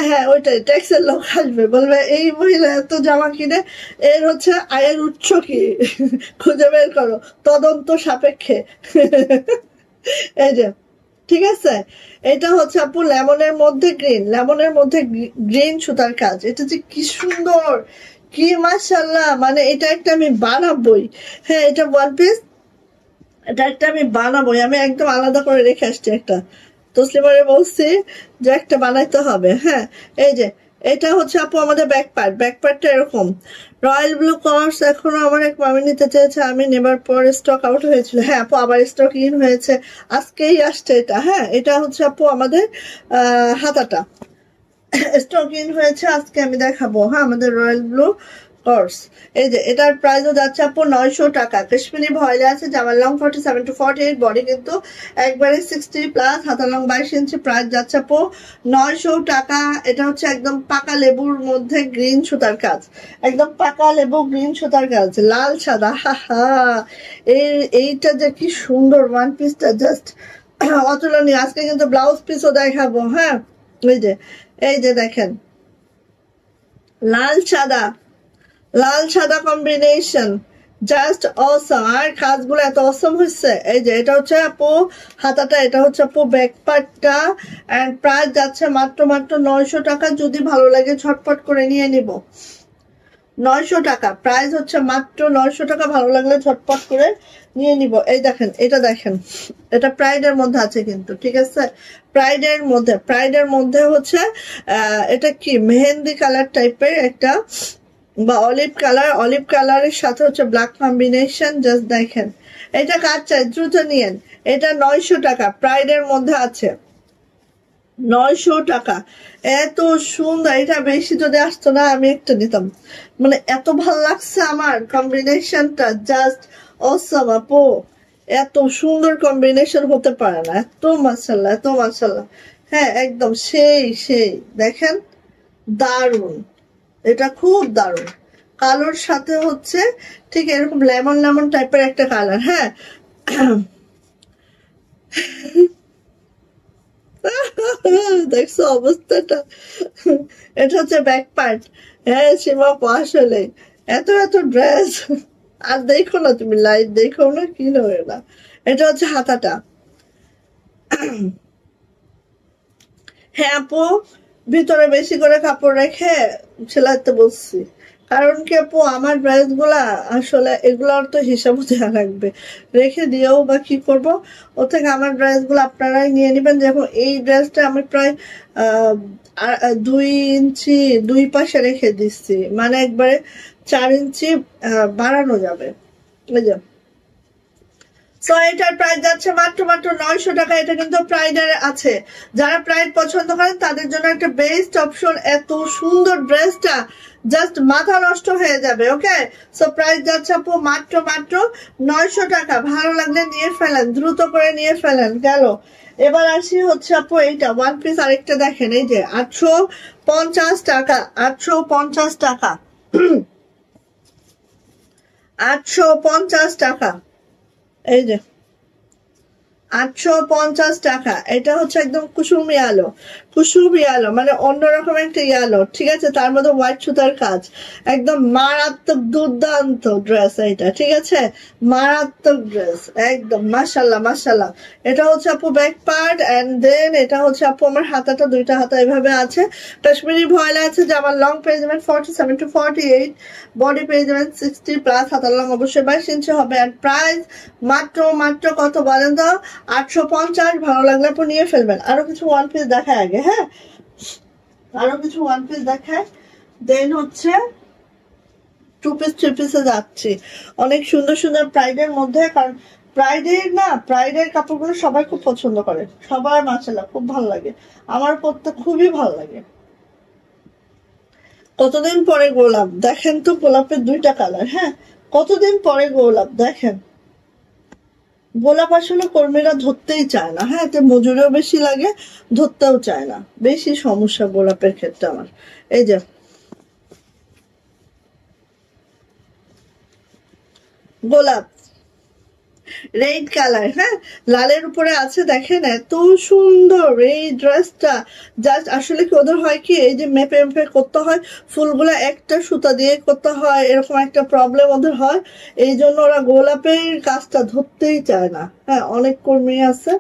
হ্যাঁ ওইটাই, ট্যাক্সের লোক আসবে বলবে এই মহিলা এত জামা কিনে, এর হচ্ছে আয়ের উৎস কি খুঁজে বের করো তদন্ত সাপেক্ষে। এই যে ঠিক আছে, এটা হচ্ছে আপু লেমনের মধ্যে গ্রিন সুতার কাজ। এটা যে কি সুন্দর, কি মাশাআল্লাহ, মানে এটা একটা আমি বানাবোই। হ্যাঁ, এটা ওয়ান পিস, এটা একটা আমি বানাবোই। আমি একদম আলাদা করে রেখে আসছি একটা, তসলিমারে বলছি যে একটা বানাইতে হবে। হ্যাঁ, এই যে এটা হচ্ছে আপু আমাদের ব্যাকপার্টটা এরকম রয়্যাল ব্লু কর্স। এখনো আমার এক মামি নিতে চেয়েছে, আমি নেবার পর স্টক আউট হয়েছিল। হ্যাঁ আপু, আবার স্টক ইন হয়েছে, আজকেই আসছে এটা। হ্যাঁ, এটা হচ্ছে আপু আমাদের হাতাটা, স্টক ইন হয়েছে, আজকে আমি দেখাবো। হ্যাঁ, আমাদের রয়্যাল ব্লু কর্স। এই যে এটার প্রাইসও যাচ্ছে আপু 900 টাকা। কাশ্মীরি ভয়েলে আছে, জামার লং 47 to 48, বডি কিন্তু একবারে 60+, হাতার লং 22 ইঞ্চি। প্রাইস যাচ্ছে আপু 900 টাকা। এটা হচ্ছে একদম পাকা লেবুর মধ্যে গ্রিন সুতার কাজ, একদম পাকা লেবু গ্রিন সুতার কাজ, লাল সাদা। হা এইটা যে কি সুন্দর, ওয়ান পিসটা জাস্ট অতুলনীয়। আজকে কিন্তু ব্লাউজ পিসও দেখাবো। হ্যাঁ, এই যে দেখেন লাল সাদা কম্বিনেশন, জাস্ট অসম। আর কাজগুলো এত অসম হচ্ছে। এই যে এটা হচ্ছে আপু হাতাটা, এটা হচ্ছে আপু ব্যাক পার্টটা। এন্ড প্রাইস যাচ্ছে মাত্র 900 টাকা। যদি ভালো লাগে ঝটপট করে নিয়ে নিব। 900 টাকা প্রাইস হচ্ছে, মাত্র 900 টাকা। ভালো লাগলে ঝটপট করে নিয়ে নিব। এই দেখেন, এটা দেখেন, এটা প্রাইডের মধ্যে আছে কিন্তু, ঠিক আছে, প্রাইডের মধ্যে হচ্ছে এটা কি মেহেন্দি কালার টাইপের একটা, বা অলিভ কালারের সাথে হচ্ছে ব্ল্যাক কম্বিনেশন। জাস্ট দেখেন, এটা কাজ চাই দ্রুত নিয়েন। এটা 900 টাকা, প্রাইডের মধ্যে আছে, 900 টাকা। এত সুন্দর, এটা বেশি যদি আসতো না আমি একটা নিতাম, মানে এত ভাল লাগছে আমার কম্বিনেশনটা, জাস্ট অসম আপু। এত সুন্দর কম্বিনেশন হতে পারে না, এত মাশাআল্লাহ। হ্যাঁ, একদম সেই দেখেন, দারুন, এটা খুব দারুন। কালোর সাথে হচ্ছে ঠিক এরকম লেমন টাইপের একটা কালার। হ্যাঁ, দেখছো অবস্থাটা, এটা হচ্ছে ব্যাক পার্ট। হ্যাঁ সীমা, আসলে এত ড্রেস আর দেখো না, তুমি লাইভ দেখো না, কি নয় না। এটা হচ্ছে হাতাটা। হ্যাঁ আপু, ভিতরে বেশি করে কাপড় রেখে সেলাইতে বলছি, কারণ কি আপু আমার ড্রেস গুলা আসলে এগুলার তো হিসাব দেওয়া লাগবে, রেখে দিয়েও বা কি করবো। ও থেকে আমার ড্রেস গুলো আপনারাই নিয়ে নিবেন। যেমন এই ড্রেসটা আমি প্রায় 2 ইঞ্চি 2 পাশে রেখে দিচ্ছি, মানে একবারে 4 ইঞ্চি বাড়ানো যাবে। বুঝলেন? সো এটার প্রাইস যাচ্ছে মাত্র 900 টাকা। এটা কিন্তু প্রাইডের আছে, যারা প্রাইড পছন্দ করেন তাদের জন্য একটা বেস্ট অপশন। এত সুন্দর ড্রেসটা জাস্ট মাথা নষ্ট হয়ে যাবে। ওকে, সো প্রাইস যাচ্ছে আপু মাত্র 900 টাকা। ভালো লাগলে নিয়ে ফেলেন, দ্রুত করে নিয়ে ফেলেন। গেল, এবার আসি হচ্ছে আপু এইটা ওয়ান পিস আরেকটা দেখেন, এই যে 850 টাকা, 850 টাকা। 850 টাকা। এই যে 850 টাকা। এটা হচ্ছে একদম কুসুমি আলো, কুসুমি আলো মানে অন্যরকম একটা আলো, ঠিক আছে? তার মধ্যে হোয়াইট সুতার কাজ, একদম মারাত্মক দুর্দান্ত ড্রেস এটা, ঠিক আছে? মারাত্মক ড্রেস একদম, মাশাল্লাহ মাশাল্লাহ। এটা হচ্ছে আপু ব্যাক পার্ট, এন্ড দেন এটা হচ্ছে আপু আমার হাতাটা, দুইটা হাতা এভাবে আছে, কাশ্মীরি ভয়েল আছে, যে আমার লং পেজমেন্ট 47 to 48, বডি পেজমেন্ট 60 প্লাস, হাতার লং অবশ্যই 22 ইঞ্চি হবে। এন্ড প্রাইস মাত্র মাত্র কত বলেন তো? 850। ভালো লাগলে আপু নিয়ে ফেলবেন। আরো কিছু ওয়ান পিস দেখায় আগে, হ্যাঁ আরো কিছু ওয়ান পিস দেখায়, দেন হচ্ছে টু পিস থ্রি পিসে যাচ্ছি। অনেক সুন্দর সুন্দর প্রাইডের মধ্যে, কারণ প্রাইডের কাপড়গুলো সবাই খুব পছন্দ করে, সবার মাশাআল্লাহ খুব ভালো লাগে, আমার পরতে খুবই ভালো লাগে। কতদিন পরে গোলাপ দেখেন তো, গোলাপের দুইটা কালার, হ্যাঁ কতদিন পরে গোলাপ দেখেন। গোলাপ আসলে কর্মীরা ধরতেই চায় না, হ্যাঁ এতে মজুরিও বেশি লাগে, ধরতেও চায় না, বেশি সমস্যা গোলাপের ক্ষেত্রে আমার। এই যে গোলাপ রেড কালার, হ্যাঁ লালের উপরে আছে, দেখেন এত সুন্দর এই ড্রেসটা। জাস্ট আসলে কি ওদের হয় কি, এই যে মেপে মেপে করতে হয়, ফুলগুলো একটা সুতা দিয়ে করতে হয়, এরকম একটা প্রবলেম ওদের হয়, এই জন্য ওরা গোলাপের কাজটা ধরতেই চায় না। হ্যাঁ অনেক কর্মী আছে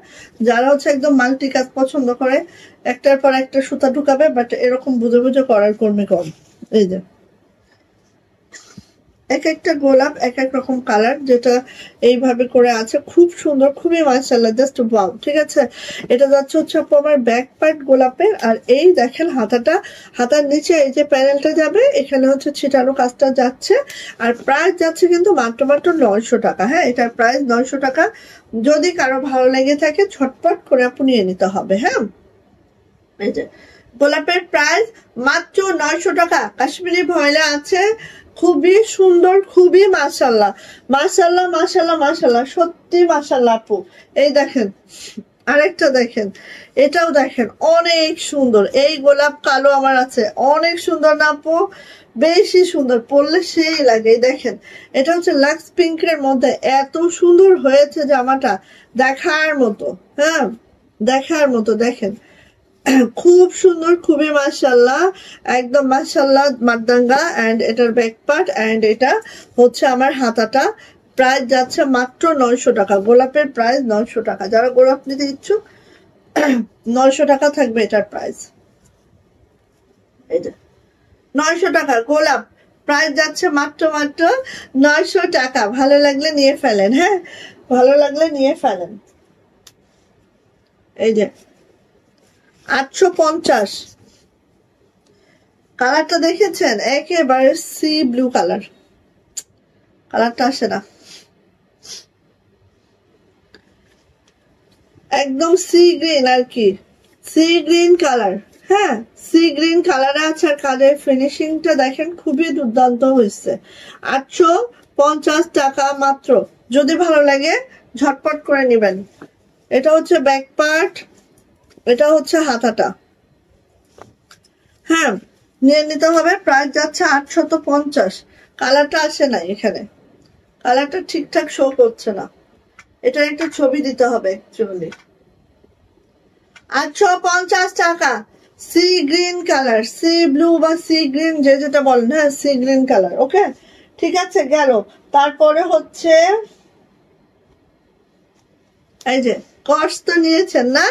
যারা হচ্ছে একদম মাল্টি কাজ পছন্দ করে, একটার পর একটা সুতা ঢুকাবে, বাট এরকম বুঝে বুঝে করার কর্মী কম। এই যে এক একটা গোলাপ এক এক রকম কালার, যেটা এইভাবে করে আছে, খুব সুন্দর, খুবই মাশাআল্লাহ, জাস্ট ওয়াও, ঠিক আছে? এটা যাচ্ছে হচ্ছে আমার ব্যাক পার্ট গোলাপের, আর এই দেখেন হাতাটা, হাতার নিচে এই যে প্যানেলটা যাবে, এখানে হচ্ছে ছিটানো কাজটা যাচ্ছে, আর প্রাইস যাচ্ছে কিন্তু মাত্র মাত্র 900 টাকা। হ্যাঁ এটার প্রাইস 900 টাকা। যদি কারো ভালো লেগে থাকে ঝটপট করে আপনি নিয়ে নিতে হবে। হ্যাঁ এই যে গোলাপের প্রাইস মাত্র 900 টাকা, কাশ্মীরি ভয়েলে আছে, খুবই সুন্দর, খুবই মাশাআল্লাহ মাশাআল্লাহ মাশাআল্লাহ মাশাআল্লাহ, সত্যি মাশাআল্লাহ আপু। এই দেখেন আরেকটা দেখেন, এটাও দেখেন অনেক সুন্দর, এই গোলাপ কালো আমার আছে, অনেক সুন্দর না আপু? বেশি সুন্দর, পরলে সেই লাগে। এই দেখেন এটা হচ্ছে লাক্স পিঙ্কের মধ্যে, এত সুন্দর হয়েছে জামাটা, দেখার মতো, হ্যাঁ দেখার মতো। দেখেন খুব সুন্দর, খুবই মাশাআল্লাহ, একদম মাশাআল্লাহ মারদাঙ্গা, এন্ড এটার ব্যাক পার্ট, এন্ড এটা হচ্ছে আমার হাতাটা। প্রাইস যাচ্ছে মাত্র 900 টাকা, গোলাপের প্রাইস 900 টাকা। যারা গোলাপ নিতে ইচ্ছুক 900 টাকা থাকবে এটার প্রাইস। এই যে 900 টাকা গোলাপ, প্রাইস যাচ্ছে মাত্র মাত্র 900 টাকা। ভালো লাগলে নিয়ে ফেলেন, হ্যাঁ ভালো লাগলে নিয়ে ফেলেন। এই যে 850 কালারটা দেখেছেন, একেবারে সি ব্লু কালার, কালারটা আসে না, একদম সি গ্রিন আর কি, সি গ্রিন কালার, হ্যাঁ সি গ্রিন কালারে আছে, আর কালারের ফিনিশিংটা দেখেন খুবই দুর্দান্ত হয়েছে। 850 টাকা মাত্র, যদি ভালো লাগে ঝটপট করে নেবেন। এটা হচ্ছে ব্যাক পার্ট, এটা হচ্ছে হাতাটা, হ্যাঁ নিয়ে নিতে হবে। প্রাইস যাচ্ছে 850। কালারটা আসে না এখানে, কালারটা ঠিকঠাক শো করছে না, এটার একটা ছবি দিতে হবে অ্যাকচুয়ালি। 850 টাকা, sea green colour, C blue বা সি গ্রিন যে যেটা বলেন, হ্যাঁ সি গ্রিন কালার, ওকে ঠিক আছে গেল। তারপরে হচ্ছে এই যে কর্স তো নিয়েছেন না,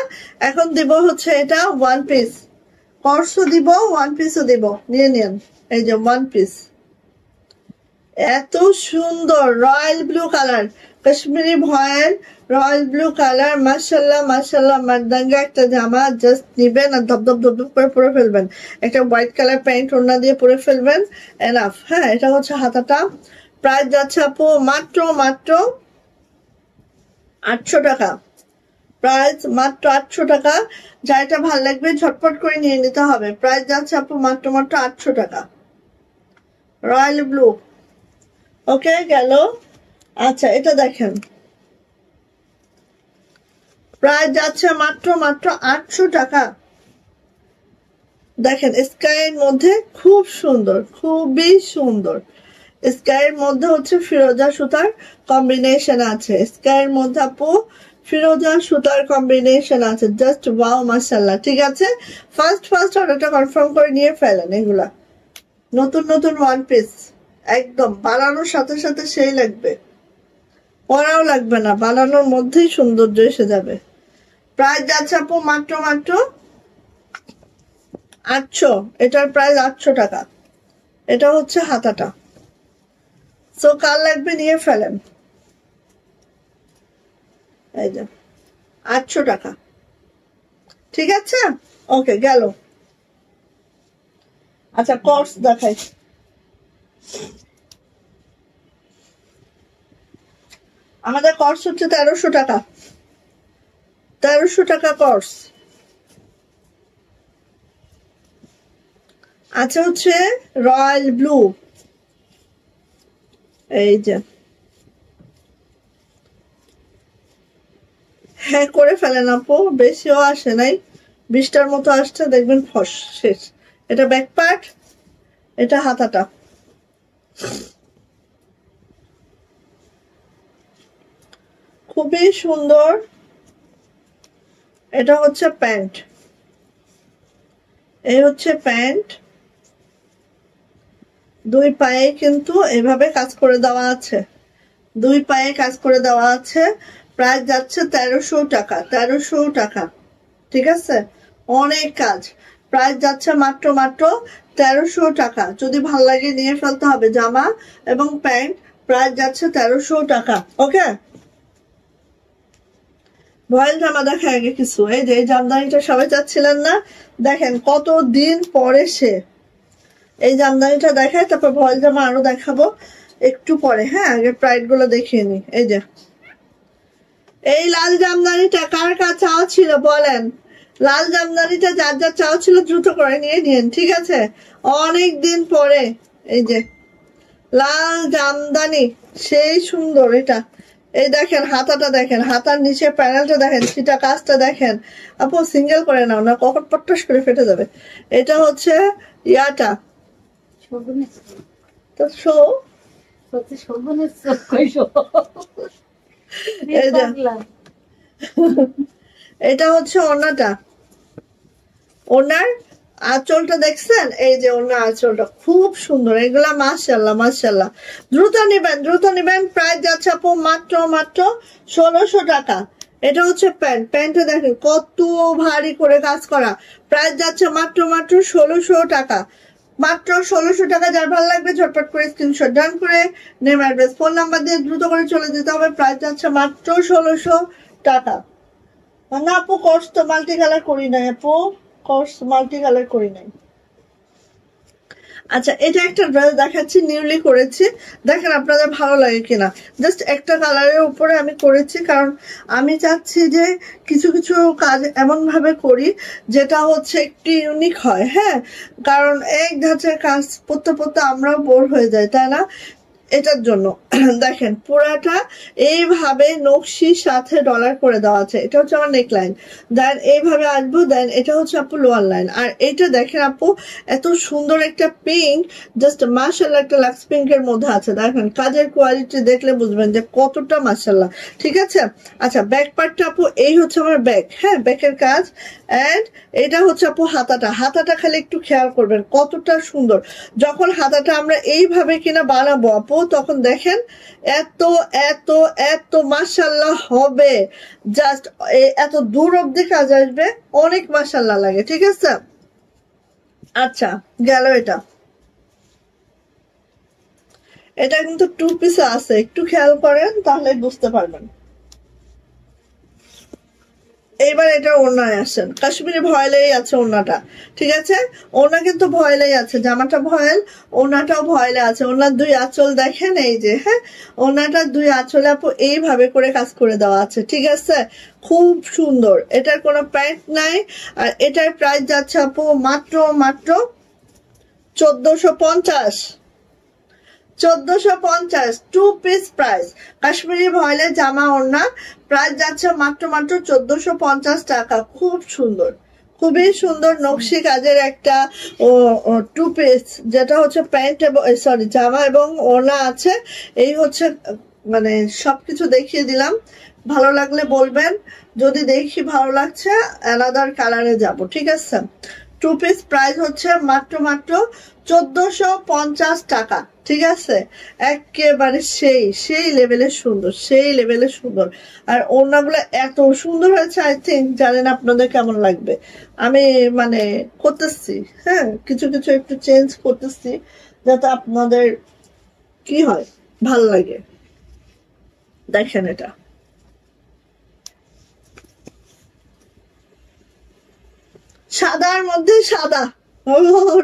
এখন দিব হচ্ছে এটা ওয়ান পিস, কর্সও দিব ওয়ান পিসও দিব, নিয়ে নিন। এই যে ওয়ান পিস, এত সুন্দর রয়্যাল ব্লু কালার, কাশ্মীরি ভয়েল রয়্যাল ব্লু কালার, মাশাআল্লাহ মাশাআল্লাহ মারদাঙ্গা একটা জামা, জাস্ট নিবেন আর ধপধপ ধপধপ করে পরে ফেলবেন, একটা হোয়াইট কালার প্যান্ট ওড়না দিয়ে পরে ফেলবেন, এনাফ। হ্যাঁ এটা হচ্ছে হাতাটা। প্রাইস যাচ্ছে আপু মাত্র মাত্র 800 টাকা, প্রাইস মাত্র 800 টাকা। যা এটা ভালো লাগবে ঝটপট করে নিয়ে নিতে হবে। প্রাইস যাচ্ছে আপু মাত্র মাত্র 800 টাকা, রয়্যাল ব্লু, ওকে গেল। আচ্ছা এটা দেখেন, প্রাইস যাচ্ছে মাত্র মাত্র 800 টাকা। দেখেন স্কাইয়ের মধ্যে খুব সুন্দর, খুবই সুন্দর, স্কাইয়ের মধ্যে হচ্ছে ফিরোজা সুতার কম্বিনেশন আছে, স্কাইয়ের মধ্যে আপু ফিরোজা সুতার কম্বিনেশন আছে। জাস্ট ওয়াও মাশাআল্লাহ। ঠিক আছে, ফার্স্ট অর্ডারটা কনফার্ম করে নিয়ে ফেলেন। এগুলা নতুন নতুন ওয়ান পিস, একদম বানানোর সাথে সাথে সেই লাগবে, পরাও লাগবে না, বানানোর মধ্যেই সৌন্দর্য এসে যাবে। প্রাইস যাচ্ছে আপু মাত্র 800। এটার প্রাইস 800 টাকা। এটা হচ্ছে হাতাটা। সো কার লাগবে নিয়ে ফেলেন। এই যে 800 টাকা। ঠিক আছে, ওকে গেল। আচ্ছা কর্স দেখাই। আমাদের কর্স হচ্ছে 1300 টাকা। 1300 টাকা কর্স। আচ্ছা হচ্ছে রয়্যাল ব্লু। এই যে হ্যাঁ করে ফেলেন আপু, বেশিও আসে নাই, 20টার মতো আসছে, দেখবেন ফস শেষ। এটা ব্যাক পার্ট, এটা হাতাটা। খুবই সুন্দর। এটা হচ্ছে প্যান্ট, এই হচ্ছে প্যান্ট। দুই পায়ে কিন্তু এভাবে কাজ করে দেওয়া আছে, দুই পায়ে কাজ করে দেওয়া আছে। প্রাইস যাচ্ছে 1300 টাকা। 1300 টাকা। ঠিক আছে, অনেক কাজ। প্রাইস যাচ্ছে মাত্র 1300 টাকা। যদি ভালো লাগে নিয়ে ফেলতে হবে। জামা এবং প্যান্ট প্রাইস যাচ্ছে 1300 টাকা। ওকে, ভয়েল জামা দেখা আগে কিছু। এই যে এই জামদানিটা সবাই চাচ্ছিলেন না, দেখেন কতদিন পরে সে এই জামদানিটা দেখায়, তারপর ভয়েল জামা আরো দেখাবো একটু পরে। হ্যাঁ, আগে প্রাইড গুলো দেখিয়ে নি। এই যে এই লাল জামদানিটা কার কাছে চাওয়া ছিল বলেন? লাল জামদানিটা যার যার চাওয়া ছিল দ্রুত করে নিয়ে নিন। ঠিক আছে, অনেক দিন পরে এই যে লাল জামদানি, সেই সুন্দর এটা। এই দেখেন হাতাটা দেখেন, হাতার নিচে প্যানেলটা দেখেন, সেটা কাজটা দেখেন। আপু সিঙ্গেল করে নাও না, কখন পট্টাস করে ফেটে যাবে। এটা হচ্ছে ইয়াটা তো শো। এটা হচ্ছে ওড়নাটা, ওনার আঁচলটা দেখছেন? এই যে ওনার আঁচলটা খুব সুন্দর। এগুলা মাশাআল্লাহ মাশাআল্লাহ। দ্রুত নিবেন, দ্রুত নিবেন। প্রাইস যাচ্ছে আপু মাত্র 1600 টাকা। এটা হচ্ছে প্যান্ট, প্যান্টটা দেখেন কত ভারী করে কাজ করা। প্রাইস যাচ্ছে মাত্র 1600 টাকা। মাত্র 1600 টাকা। যার ভালো লাগবে ঝটপট করে স্ক্রিনশট ডান করে নেম অ্যাড্রেস ফোন নাম্বার দিয়ে দ্রুত করে চলে যেতে হবে। প্রাইস যাচ্ছে মাত্র 1600 টাকা। না আপু কোর্স তো মাল্টি কালার করি নাই, আপু কোর্স মাল্টি কালার করি নাই। আচ্ছা এটা একটা ড্রেস দেখাচ্ছি, নিউলি করেছি, দেখেন আপনাদের ভালো লাগে কিনা। জাস্ট একটা কালারের উপরে আমি করেছি, কারণ আমি চাচ্ছি যে কিছু কিছু কাজ এমন ভাবে করি যেটা হচ্ছে একটু ইউনিক হয়। হ্যাঁ, কারণ এক ধাঁচের কাজ পড়তে পড়তে আমরাও বোর হয়ে যাই, তাই না? এটার জন্য দেখেন পুরাটা এইভাবে নকশির সাথে ডলার করে দেওয়া আছে। এটা হচ্ছে আমার নেকলাইন, দেন এইভাবে আসবো, দেন এটা হচ্ছে আপু লোয়ার লাইন। আর এটা দেখেন আপু এত সুন্দর একটা পিঙ্ক, জাস্ট মাশাআল্লাহ একটা লাক্স পিঙ্কের মধ্যে আছে। দেখেন কাজের কোয়ালিটি দেখলে বুঝবেন যে কতটা মাশাআল্লাহ। ঠিক আছে, আচ্ছা ব্যাক পার্টটা আপু এই হচ্ছে আমার ব্যাক। হ্যাঁ, ব্যাকের কাজ। এন্ড এটা হচ্ছে আপু হাতাটা, হাতাটা খালি একটু খেয়াল করবেন কতটা সুন্দর। যখন হাতাটা আমরা এইভাবে কিনা বানাবো আপু, তখন দেখেন এত এত এত মাশাআল্লাহ হবে, জাস্ট এত দূর অব্দি কাজ আসবে, অনেক মাশাআল্লাহ লাগে। ঠিক আছে, আচ্ছা গেল এটা। এটা কিন্তু 2 পিসে আছে, একটু খেয়াল করেন তাহলে বুঝতে পারবেন। এইবার এটা ওড়নায় আসেন, কাশ্মীরি ভয়েলেই আছে ওড়নাটা। ঠিক আছে, ওড়না কিন্তু ভয়েলেই আছে, জামাটা ভয়েল, ওড়নাটাও ভয়েলে আছে। ওড়নার দুই আঁচল দেখেন, এই যে হ্যাঁ, ওড়নাটা দুই আঁচলে আপু এইভাবে করে কাজ করে দেওয়া আছে। ঠিক আছে, খুব সুন্দর। এটার কোনো প্যান্ট নাই। আর এটার প্রাইস যাচ্ছে আপু মাত্র 1450। 1450 2 পিস প্রাইস। কাশ্মীরি ভয়েলের জামা ওড়না প্রাইস যাচ্ছে মাত্র 1450 টাকা। খুব সুন্দর, খুবই সুন্দর নকশি কাজের একটা টু পিস, যেটা হচ্ছে প্যান্ট এবং সরি জামা এবং ওড়না আছে। এই হচ্ছে মানে সবকিছু দেখিয়ে দিলাম, ভালো লাগলে বলবেন। যদি দেখি ভালো লাগছে অ্যানাদার কালারে যাব, ঠিক আছে। টু পিস প্রাইস হচ্ছে মাত্র 1450 টাকা, ঠিক আছে। একেবারে সেই লেভেলের সুন্দর, সেই লেভেলের সুন্দর। আর ওড়নাগুলো এত সুন্দর হয়েছে, আই থিঙ্ক জানেন আপনাদের কেমন লাগবে। আমি মানে করতেছি, হ্যাঁ, কিছু কিছু একটু চেঞ্জ করতেছি যাতে আপনাদের কি হয় ভাল লাগে। দেখেন এটা সাদার মধ্যে সাদা,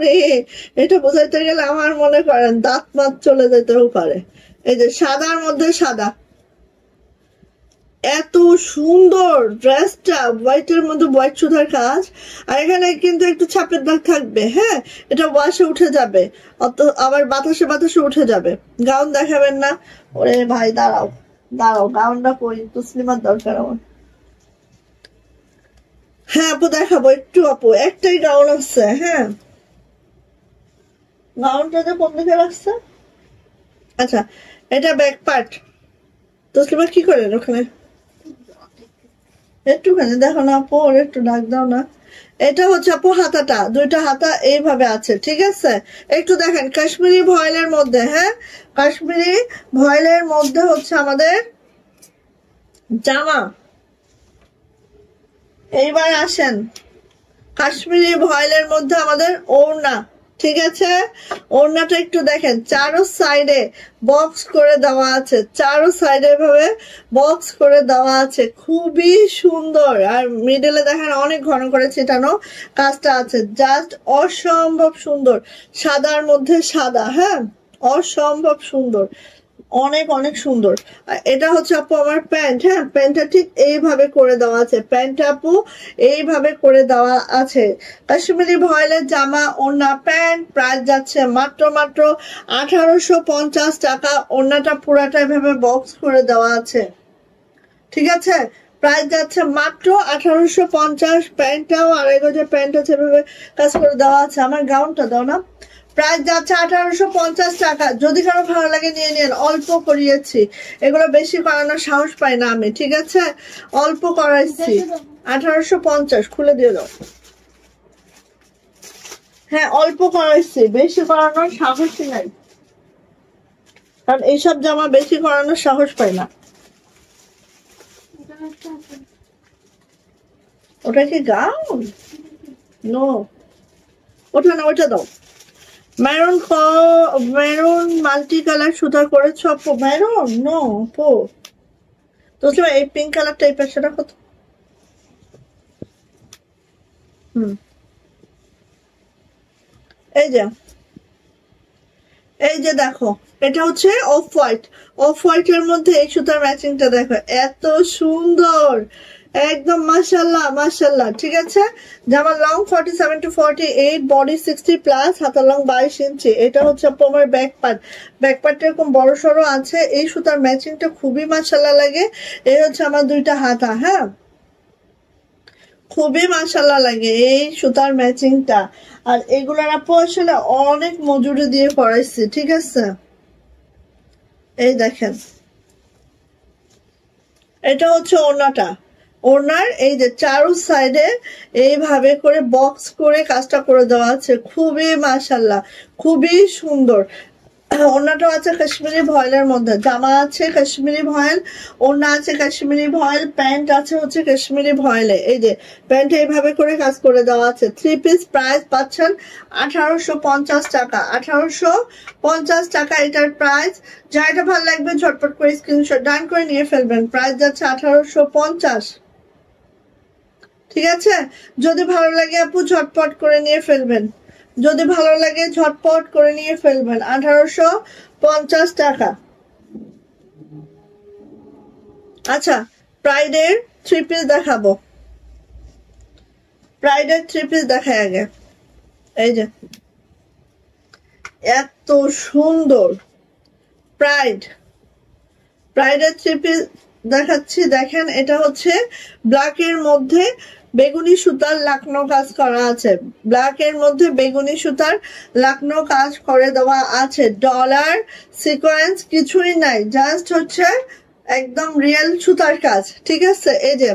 রে এটা বোঝাইতে গেলে আমার মনে করেন দাঁত মাত চলে যেতেও পারে। এই যে সাদার মধ্যে সাদা, এত সুন্দর ড্রেসটা, হোয়াইটের মধ্যে হোয়াইট সুতার কাজ। আর এখানে কিন্তু একটু ছাপের দাগ থাকবে, হ্যাঁ, এটা ওয়াশে উঠে যাবে, অত আবার বাতাসে বাতাসে উঠে যাবে। গাউন দেখাবেন না? ওরে ভাই দাঁড়াও দাঁড়াও, গাউনটা কই, তসলিমার দরকার আমার। হ্যাঁ আপু দেখাবো, একটু আপু একটাই গাউন আছে, হ্যাঁ। গাউনটা যে কোন দিকে রাখছে? আচ্ছা, এটা ব্যাক পার্ট। তসলিমা কি করেন ওখানে? একটুখানি দেখো না আপু, ওর একটু ডাক দাও না। এটা হচ্ছে আপু হাতাটা, দুইটা হাতা এইভাবে আছে, ঠিক আছে। একটু দেখেন কাশ্মীরি ভয়েলের মধ্যে, হ্যাঁ, কাশ্মীরি ভয়েলের মধ্যে হচ্ছে আমাদের জামা। এইবার আসেন কাশ্মীরি ভয়েলের মধ্যে আমাদের ওড়না, ঠিক আছে। ওড়নাটা একটু দেখেন, চারো সাইডে বক্স করে দেওয়া আছে, চারো সাইডে ভাবে বক্স করে দেওয়া আছে, খুবই সুন্দর। আর মিডলে দেখেন অনেক ঘন করে ছিটানো কাজটা আছে, জাস্ট অসম্ভব সুন্দর। সাদার মধ্যে সাদা, হ্যাঁ, অসম্ভব সুন্দর, অনেক অনেক সুন্দর। এটা হচ্ছে আপু আমার প্যান্ট, হ্যাঁ, প্যান্টটা ঠিক এইভাবে করে দেওয়া আছে, প্যান্টটা আপু এইভাবে করে দেওয়া আছে। কাশ্মীরি ভয়েলের জামা ওড়না প্যান্ট প্রাইস যাচ্ছে মাত্র 1850 টাকা। ওড়নাটা পুরাটা এভাবে বক্স করে দেওয়া আছে, ঠিক আছে। প্রাইস যাচ্ছে মাত্র 1850। প্যান্টটাও আড়াই গজের প্যান্ট আছে, এভাবে কাজ করে দেওয়া আছে। আমার গাউনটা দাও না। প্রাইস যাচ্ছে 1850 টাকা। যদি কারো ভালো লাগে নিয়ে নিন, অল্প করিয়েছি, এগুলো বেশি করানোর সাহস পাই না আমি, ঠিক আছে, অল্প করাইছি। 1850 খুলে দিয়ে দাও। হ্যাঁ অল্প করাইছি, বেশি করানোর সাহসই নাই, কারণ এইসব জামা বেশি করানোর সাহস পাই না। ওটা কি গাউন? নো, ওটা না, ওটা দাও। মেরুন মেরুন মাল্টি কালার সুতা করেছো আপু? মেরুন নো আপু, তো এই পিঙ্ক কালারটা এই পাশে রাখো তো। এই যে দেখো, এটা হচ্ছে অফ হোয়াইট, অফ হোয়াইটের মধ্যে এই সুতার ম্যাচিংটা দেখো, এত সুন্দর, একদম মাশাল্লাহ মাশাল্লাহ, ঠিক আছে। জামার লং 47 to 48, বডি 60 প্লাস, হাতার লং 22 ইঞ্চি। এটা হচ্ছে আমার ব্যাক পার্ট, ব্যাক পার্টটা এরকম বড় সড়ো আছে। এই সুতার ম্যাচিংটা খুবই মাশাল্লাহ লাগে। এই হচ্ছে আমার দুইটা হাতা, হ্যাঁ, খুবই মাশাল্লাহ লাগে এই সুতার ম্যাচিংটা। আর এগুলার আপু আসলে অনেক মজুরি দিয়ে করাইছি, ঠিক আছে। এই দেখেন, এটা হচ্ছে ওড়নাটা, ওড়নার এই যে চারু সাইডে এইভাবে করে বক্স করে কাজটা করে দেওয়া আছে, খুবই মাশাল্লাহ, খুবই সুন্দর। ওড়নাটাও আছে কাশ্মীরি ভয়েলের মধ্যে, জামা আছে কাশ্মীরি ভয়েল, ওড়না আছে কাশ্মীরি ভয়েল, প্যান্ট আছে হচ্ছে কাশ্মীরি ভয়েলে। এই যে প্যান্ট এইভাবে করে কাজ করে দেওয়া আছে। থ্রি পিস প্রাইস পাচ্ছেন 1850 টাকা, 1850 টাকা এটার প্রাইস। যা এটা ভালো লাগবে ঝটপট করে স্ক্রিনশট ডান করে নিয়ে ফেলবেন। প্রাইস যাচ্ছে 1850, ঠিক আছে। যদি ভালো লাগে আপু ঝটপট করে নিয়ে ফেলবেন, যদি ভালো লাগে ঝটপট করে নিয়ে ফেলবেন। 1850 টাকা। আচ্ছা, প্রাইডের থ্রি পিস দেখাবো, প্রাইডের থ্রি পিস দেখাই আগে। এই যে এত সুন্দর প্রাইড, প্রাইডের থ্রি পিস দেখাচ্ছি, দেখেন। এটা হচ্ছে ব্ল্যাকের মধ্যে বেগুনি সুতার লাকনো কাজ করা আছে, ব্ল্যাক এর মধ্যে বেগুনি সুতার লাকনো কাজ করে দেওয়া আছে, ডলার সিকোয়েন্স কিছুই নাই, জাস্ট হচ্ছে একদম রিয়েল সুতার কাজ। ঠিক আছে, এই যে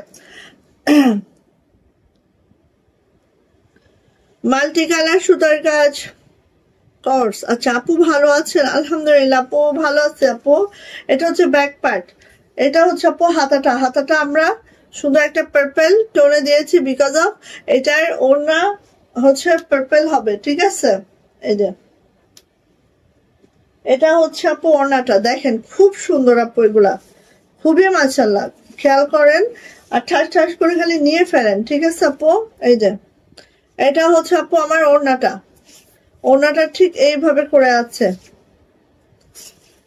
মাল্টি কালার সুতার কাজ কর্স। আচ্ছা আপু ভালো আছেন? আলহামদুলিল্লাহ আপু ভালো আছে আপু। এটা হচ্ছে ব্যাক পার্ট, এটা হচ্ছে আপু হাতাটা। হাতাটা আমরা শুধু একটা পার্পল টোনে দিয়েছি বিকজ অফ এটার ওড়না হচ্ছে পার্পল হবে। ঠিক আছে, এই যে এটা হচ্ছে আপু ওড়নাটা, দেখেন খুব সুন্দর আপু, এগুলা খুবই মাশাআল্লাহ, খেয়াল করেন আর ঠাস ঠাস করে খালি নিয়ে ফেলেন। ঠিক আছে আপু, এই যে এটা হচ্ছে আপু আমার ওড়নাটা। ওড়নাটা ঠিক এইভাবে করে আছে,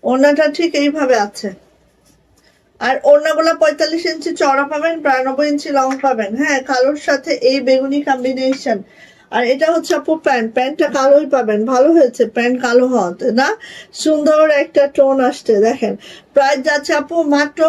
ওড়নাটা ঠিক এইভাবে আছে। আর ওড়নাগুলো 45 ইঞ্চি চওড়া পাবেন, 92 ইঞ্চি লং পাবেন। হ্যাঁ, কালোর সাথে এই বেগুনি কম্বিনেশন। আর এটা হচ্ছে আপু প্যান্ট, প্যান্টটা কালোই পাবেন। ভালো হয়েছে প্যান্ট কালো হওয়াতে না, সুন্দর একটা টোন আসছে। দেখেন প্রাইস যাচ্ছে আপু মাত্র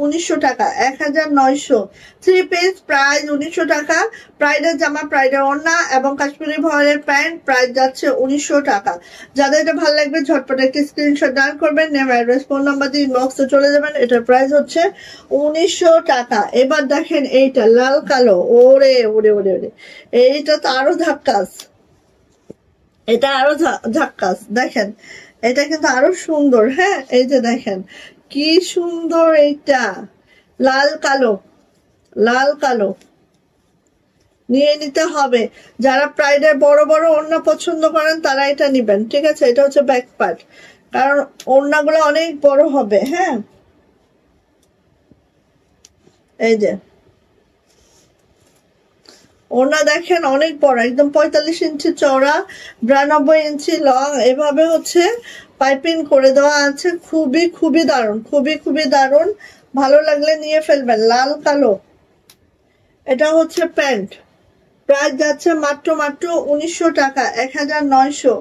1900 টাকা, 1900। থ্রি পিস প্রাইস 1900 টাকা। প্রাইডের জামা, প্রাইডের ওড়না এবং কাশ্মীরি ভয়েলের প্যান্ট প্রাইস যাচ্ছে 1900 টাকা। যাদের এটা ভালো লাগবে ঝটপট একটি স্ক্রিনশট ডান করবেন, নেম অ্যাড্রেস ফোন নাম্বার দিয়ে ইনবক্সে চলে যাবেন। এটার প্রাইস হচ্ছে 1900 টাকা। এবার দেখেন এইটা লাল কালো, ওরে ওরে ওরে ওরে, এইটা তো আরো ধাক্কাস, এটা আরো ধাক্কাস। দেখেন এটা কিন্তু আরো সুন্দর। হ্যাঁ, এই যে দেখেন কি সুন্দর, এইটা লাল কালো, লাল কালো নিয়ে নিতে হবে। যারা প্রাইডের বড় বড় ওড়না পছন্দ করেন তারা এটা নিবেন। ঠিক আছে, এটা হচ্ছে ব্যাক পার্ট, কারণ ওড়নাগুলো অনেক বড় হবে। হ্যাঁ, এই যে ওড়না দেখেন অনেক বড়, একদম 45 ইঞ্চি চওড়া, 92 ইঞ্চি লং, এভাবে হচ্ছে পাইপিং করে দেওয়া আছে। খুবই খুবই দারুণ, খুবই খুবই দারুণ। ভালো লাগলে নিয়ে ফেলবেন। লাল কালো, এটা হচ্ছে প্যান্ট। প্রাইস যাচ্ছে মাত্র 1900 টাকা, 1900,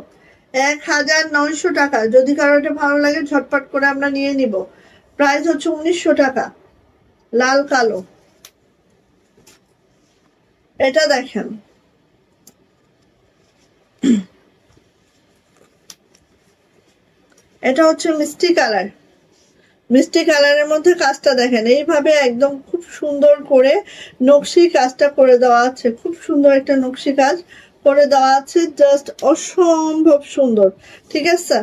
1900 টাকা। যদি কারো এটা ভালো লাগে ঝটপট করে আমরা নিয়ে নিব। প্রাইস হচ্ছে 1900 টাকা, লাল কালো। এটা দেখেন এটা হচ্ছে মিষ্টি কালার, মিষ্টি কালারের মধ্যে কাজটা দেখেন এইভাবে একদম খুব সুন্দর করে নকশি কাজটা করে দেওয়া আছে। খুব সুন্দর একটা নকশি কাজ করে দেওয়া আছে, জাস্ট অসম্ভব সুন্দর। ঠিক আছে,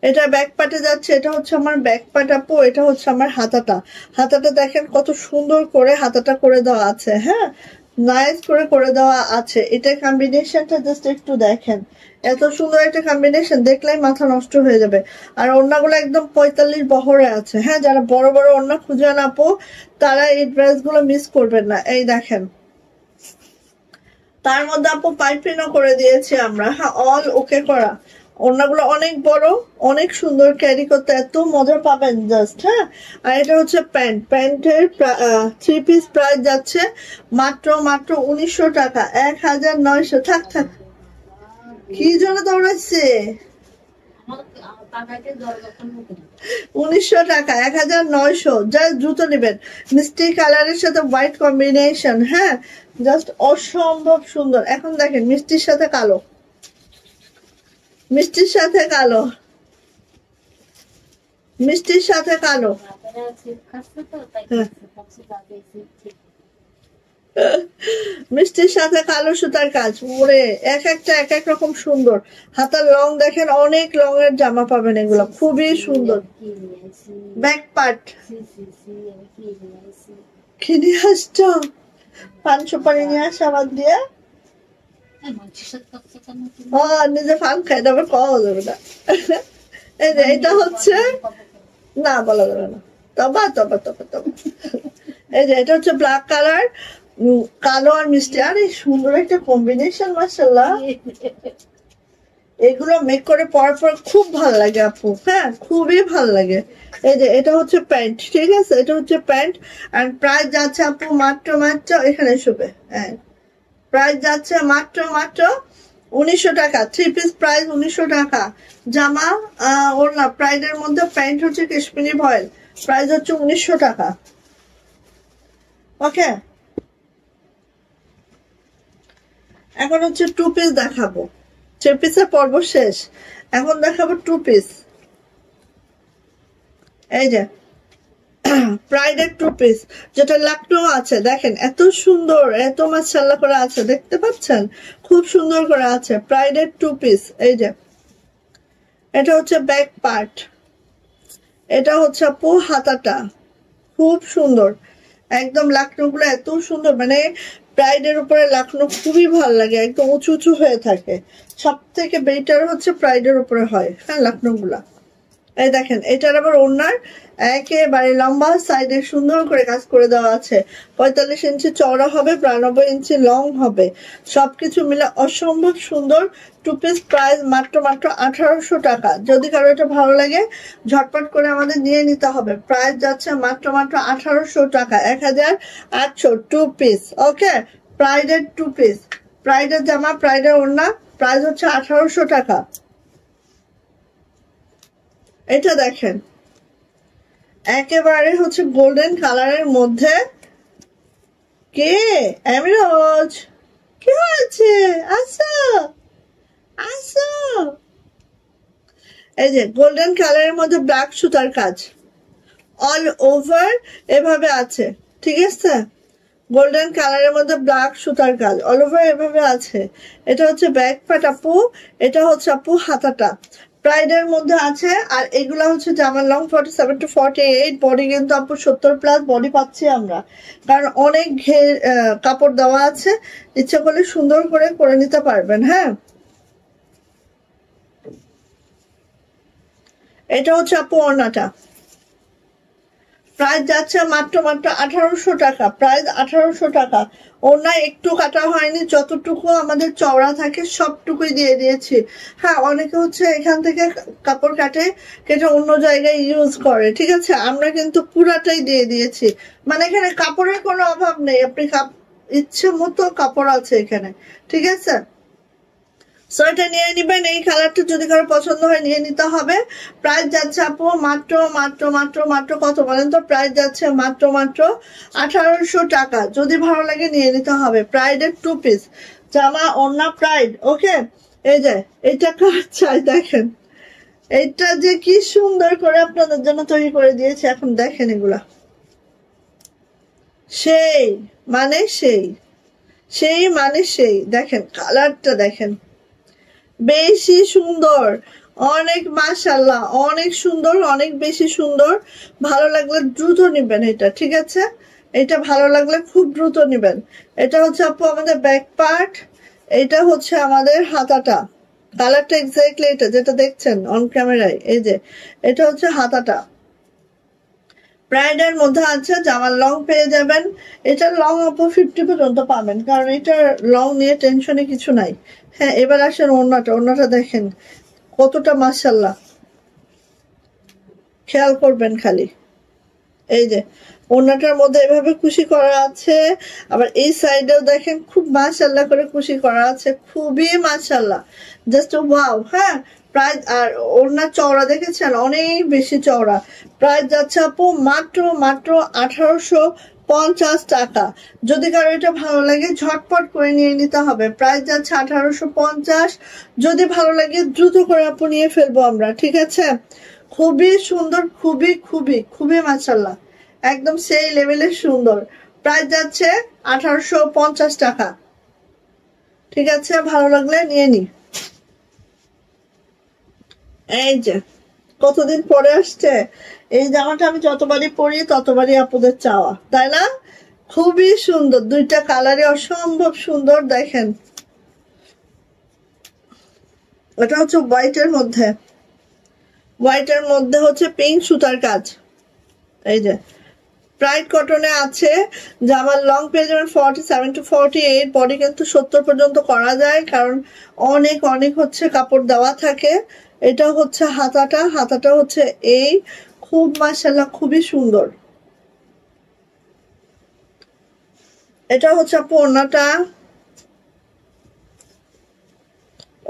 এটা ব্যাক পার্টে যাচ্ছে। এটা হচ্ছে আমার ব্যাক পার্ট আপু, এটা হচ্ছে আমার হাতাটা। হাতাটা দেখেন কত সুন্দর করে হাতাটা করে দেওয়া আছে। হ্যাঁ, নাইস করে দেওয়া আছে। এটা কম্বিনেশনটা জাস্ট একটু দেখেন, এত সুন্দর একটা কম্বিনেশন, দেখলেই মাথা নষ্ট হয়ে যাবে। আর ওড়নাগুলো একদম 45 বহরে আছে। হ্যাঁ, যারা বড় বড় ওড়না খুঁজে না আপু তারা এই ড্রেসগুলো মিস করবেন না। এই দেখেন তার মধ্যে আপু পাইপিংও করে দিয়েছি আমরা। হ্যাঁ, অল ওকে করা। ওড়নাগুলো অনেক বড়, অনেক সুন্দর, ক্যারি করতে এত মজা পাবেন জাস্ট। হ্যাঁ, আর এটা হচ্ছে প্যান্ট, প্যান্টের থ্রি পিস প্রাইস যাচ্ছে মাত্র 1900 টাকা, 1900। থাক থাক, কি জন্য দৌড়াচ্ছে? 1900 টাকা, 1900। জাস্ট জুতো নেবেন, মিষ্টি কালারের সাথে হোয়াইট কম্বিনেশন। হ্যাঁ, জাস্ট অসম্ভব সুন্দর। এখন দেখেন মিষ্টির সাথে কালো, মিষ্টির সাথে কালো, মিষ্টির সাথে কালো। মিষ্টির সাথে কালো সুতার কাজ, ওরে এক একটা এক এক রকম সুন্দর। হাতার লং দেখেন, অনেক লং এর জামা পাবেন, এগুলো খুবই সুন্দর। ব্যাক পার্ট কি নিয়ে আসছো? পান সুপারি নিয়ে আসা বাদ দিয়ে নিজে ফান খাই, তারপর পাওয়া যাবে না। এই যে এটা হচ্ছে, না বলা যাবে না, তবা তবা তবা তবা। এই যে এটা হচ্ছে ব্ল্যাক কালার, কালো আর মিষ্টি। আরে সুন্দর একটা কম্বিনেশন, মাশাআল্লাহ। এগুলো মেক করে পরার পর খুব ভালো লাগে আপু। হ্যাঁ, খুবই ভালো লাগে। এই যে এটা হচ্ছে প্যান্ট। ঠিক আছে, এটা হচ্ছে প্যান্ট। আর প্রাইস যাচ্ছে আপু মাত্র এখানে শুবে। হ্যাঁ, প্রাইস যাচ্ছে মাত্র 1900 টাকা। থ্রি পিস প্রাইস 1900 টাকা। জামা ওড়না প্রাইডের মধ্যে, প্যান্ট হচ্ছে কাশ্মীরি ভয়েল, প্রাইস হচ্ছে 1900 টাকা। ওকে, এখন হচ্ছে টু পিস দেখাবো, থ্রি পিসের পর্ব শেষ, এখন দেখাবো টু পিস। এই যে প্রাইডের টু পিস, যেটা লাকনো আছে, দেখেন এত সুন্দর, এত মাশাআল্লাহ করে আছে, দেখতে পাচ্ছেন খুব সুন্দর করে আছে প্রাইডের টু পিস। এই যে এটা হচ্ছে ব্যাক পার্ট, এটা হচ্ছে আপু হাতাটা, খুব সুন্দর একদম। লাকনো গুলো এত সুন্দর, মানে প্রাইডের উপরে লাকনো খুবই ভালো লাগে, একদম উঁচু উঁচু হয়ে থাকে। সব থেকে বেটার হচ্ছে প্রাইডের উপরে হয়, হ্যাঁ লাকনো গুলা। এই দেখেন এটার আবার ওড়নার একেবারে লম্বা, সাইডে সুন্দর করে কাজ করে দেওয়া আছে। 45 ইঞ্চি চওড়া হবে, 92 ইঞ্চি লং হবে, সবকিছু মিলে অসম্ভব সুন্দর টু পিস। প্রাইস মাত্র 1800 টাকা। যদি কারো এটা ভালো লাগে ঝটপট করে আমাদের নিয়ে নিতে হবে। প্রাইস যাচ্ছে মাত্র 1800 টাকা, 1800 টু পিস। ওকে, প্রাইডের টু পিস, প্রাইডের জামা, প্রাইডের ওড়না, প্রাইস হচ্ছে 1800 টাকা। এটা দেখেন একেবারে হচ্ছে গোল্ডেন কালারের মধ্যে। কে এমরোজ, কি হয়েছে? আসো আসো। এই যে গোল্ডেন কালারের মধ্যে ব্ল্যাক সুতার কাজ অল ওভার এভাবে আছে, ঠিক আছে? গোল্ডেন কালারের মধ্যে ব্ল্যাক সুতার কাজ অল ওভার এভাবে আছে। এটা হচ্ছে ব্যাক পার্ট আপু, এটা হচ্ছে আপু হাতাটা প্রাইডের মধ্যে আছে। আর এগুলা হচ্ছে জামার লং 47 to 48, বডি কিন্তু আপু 70+ বডি পাচ্ছি আমরা, কারণ অনেক কাপড় দেওয়া আছে, ইচ্ছা করলে সুন্দর করে করে নিতে পারবেন। হ্যাঁ, এটা হচ্ছে আপু ওড়নাটা, প্রাইস যাচ্ছে মাত্র 1800 টাকা, প্রাইস 1800 টাকা। ওড়না একটু কাটা হয়নি, যতটুকু আমাদের চওড়া থাকে সবটুকুই দিয়ে দিয়েছি। হ্যাঁ, অনেকে হচ্ছে এখান থেকে কাপড় কেটে অন্য জায়গায় ইউজ করে, ঠিক আছে? আমরা কিন্তু পুরাটাই দিয়ে দিয়েছি, মানে এখানে কাপড়ের কোনো অভাব নেই, আপনি ইচ্ছে মতো কাপড় আছে এখানে, ঠিক আছে? সো এটা নিয়ে নিবেন, এই কালারটা যদি কারো পছন্দ হয় নিয়ে নিতে হবে। প্রাইস যাচ্ছে আপু মাত্র মাত্র মাত্র মাত্র কত বলেন তো? প্রাইস যাচ্ছে মাত্র মাত্র 1800 টাকা। যদি ভালো লাগে নিয়ে নিতে হবে। প্রাইডের টু পিস জামা, ওড়না, প্রাইড। ওকে, এই যে এটা কার চাই দেখেন, এইটা যে কি সুন্দর করে আপনাদের জন্য তৈরি করে দিয়েছে। এখন দেখেন এগুলা সেই মানে সেই, সেই মানে সেই। দেখেন কালারটা দেখেন, বেশি সুন্দর, অনেক মাশাআল্লাহ, অনেক সুন্দর, অনেক বেশি সুন্দর। ভালো লাগলে দ্রুত নিবেন এটা, ঠিক আছে? এটা ভালো লাগলে খুব দ্রুত নিবেন। এটা হচ্ছে আপু আমাদের ব্যাক পার্ট, এটা হচ্ছে আমাদের হাতাটা। কালারটা এক্স্যাক্টলি এটা যেটা দেখছেন অন ক্যামেরায়। এই যে এটা হচ্ছে হাতাটা, প্রাইডের মধ্যে আছে। জামার লং পেয়ে যাবেন, এটার লং আপু 50 পর্যন্ত পাবেন, কারণ এটার লং নিয়ে টেনশনে কিছু নাই। হ্যাঁ, এবার আসেন ওড়নাটা, ওড়নাটা দেখেন কতটা মাশাআল্লাহ, খেয়াল করবেন খালি। এই যে ওড়নাটার মধ্যে এভাবে কুশি করা আছে, আবার এই সাইডেও দেখেন খুব মাশাআল্লাহ করে কুশি করা আছে, খুবই মাশাআল্লাহ, জাস্ট ওয়াও। হ্যাঁ, প্রাইস আর ওড়নার চওড়া দেখেছেন অনেক বেশি চওড়া। প্রাইস যাচ্ছে আপু মাত্র মাত্র 1850 টাকা। যদি কারো এটা ভালো লাগে ঝটপট করে নিয়ে নিতে হবে। প্রাইস যাচ্ছে 1850। যদি ভালো লাগে দ্রুত করে আপু নিয়ে ফেলবো আমরা, ঠিক আছে? খুবই সুন্দর, খুবই খুবই খুবই মাশাআল্লাহ, একদম সেই লেভেলের সুন্দর। প্রাইস যাচ্ছে 1850 টাকা, ঠিক আছে? ভালো লাগলে নিয়ে নি। এই যে কতদিন পরে আসছে এই জামাটা, আমি যতবারই পরি ততবারই আপুদের চাওয়া, তাই না? খুবই সুন্দর, দুইটা কালারে অসম্ভব সুন্দর। দেখেন এটা হচ্ছে হোয়াইটের মধ্যে, হোয়াইটের মধ্যে হচ্ছে পিঙ্ক সুতার কাজ। এই যে প্রাইড কটনে আছে, জামার লং পেয়ে যাবেন 47 to 48, বডি কিন্তু 70 পর্যন্ত করা যায়, কারণ অনেক অনেক হচ্ছে কাপড় দেওয়া থাকে। এটা হচ্ছে হাতাটা, হাতাটা হচ্ছে এই, খুব মাশাআল্লাহ খুবই সুন্দর। এটা হচ্ছে আপু ওড়নাটা,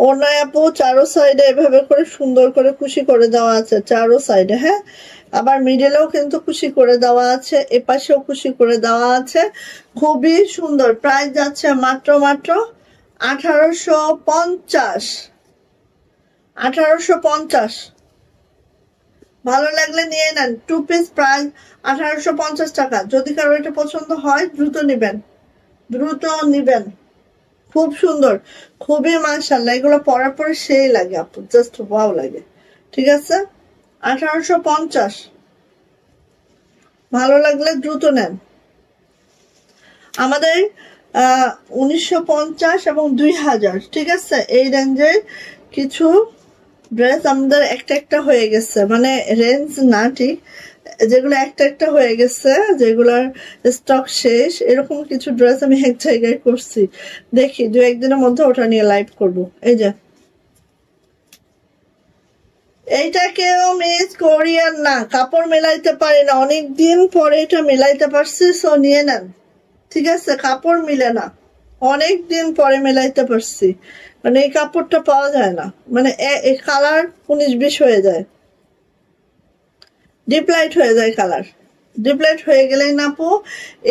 ওড়নায় আপু চারো সাইডে এভাবে করে সুন্দর করে কুশি করে দেওয়া আছে, চারো সাইডে। হ্যাঁ, আবার মিডলেও কিন্তু কুশি করে দেওয়া আছে, এপাশেও কুশি করে দেওয়া আছে, খুবই সুন্দর। প্রাইস যাচ্ছে মাত্র মাত্র 1850 1850 ভালো লাগলে নিয়ে নেন 2 পিস প্রাইস 1850 টাকা যদি কারো এটা পছন্দ হয় দ্রুত নিবেন খুব সুন্দর খুবই মাশাআল্লাহ এগুলো পরার পরে সেই লাগে আপু জাস্ট ওয়াও লাগে ঠিক আছে 1850 ভালো লাগলে দ্রুত নেন আমাদের 1950 এবং 2000 ঠিক আছে এই রেঞ্জের কিছু ড্রেস আমাদের একটা হয়ে গেছে মানে রেঞ্জ না ঠিক যেগুলো একটা হয়ে গেছে যেগুলোর স্টক শেষ এরকম কিছু ড্রেস আমি এক জায়গায় করছি দেখি 2-1 দিনের মধ্যে ওটা নিয়ে লাইভ করব এই যে এইটা কেউ মিস করিয়েন না কাপড় মেলাইতে পারি না অনেক দিন পরে এটা মেলাইতে পারছি সো নিয়ে নেন ঠিক আছে কাপড় মিলে না অনেক দিন পরে মেলাইতে পারছি মানে এই কাপড়টা পাওয়া যায় না মানে এই কালার 19-20 হয়ে যায় ডিপ লাইট হয়ে যায় কালার ডিপ লাইট হয়ে গেলেই না আপু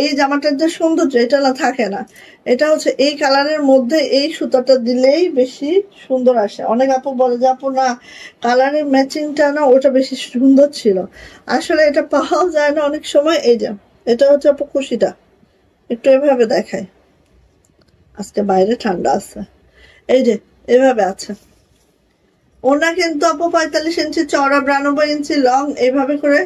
এই জামাটার যে সৌন্দর্য এটা না থাকে না এটা হচ্ছে এই কালারের মধ্যে এই সুতাটা দিলেই বেশি সুন্দর আসে অনেক আপু বলে যে আপু না কালারের ম্যাচিংটা না ওটা বেশি সুন্দর ছিল আসলে এটা পাওয়া যায় না অনেক সময় এই যে এটা হচ্ছে আপু কুশিটা একটু এভাবে দেখায় আজকে বাইরে ঠান্ডা আছে এই যে এভাবে আছে ওনা কিন্তু আপু 45 ইঞ্চি চওড়া 92 ইঞ্চি লং এইভাবে করে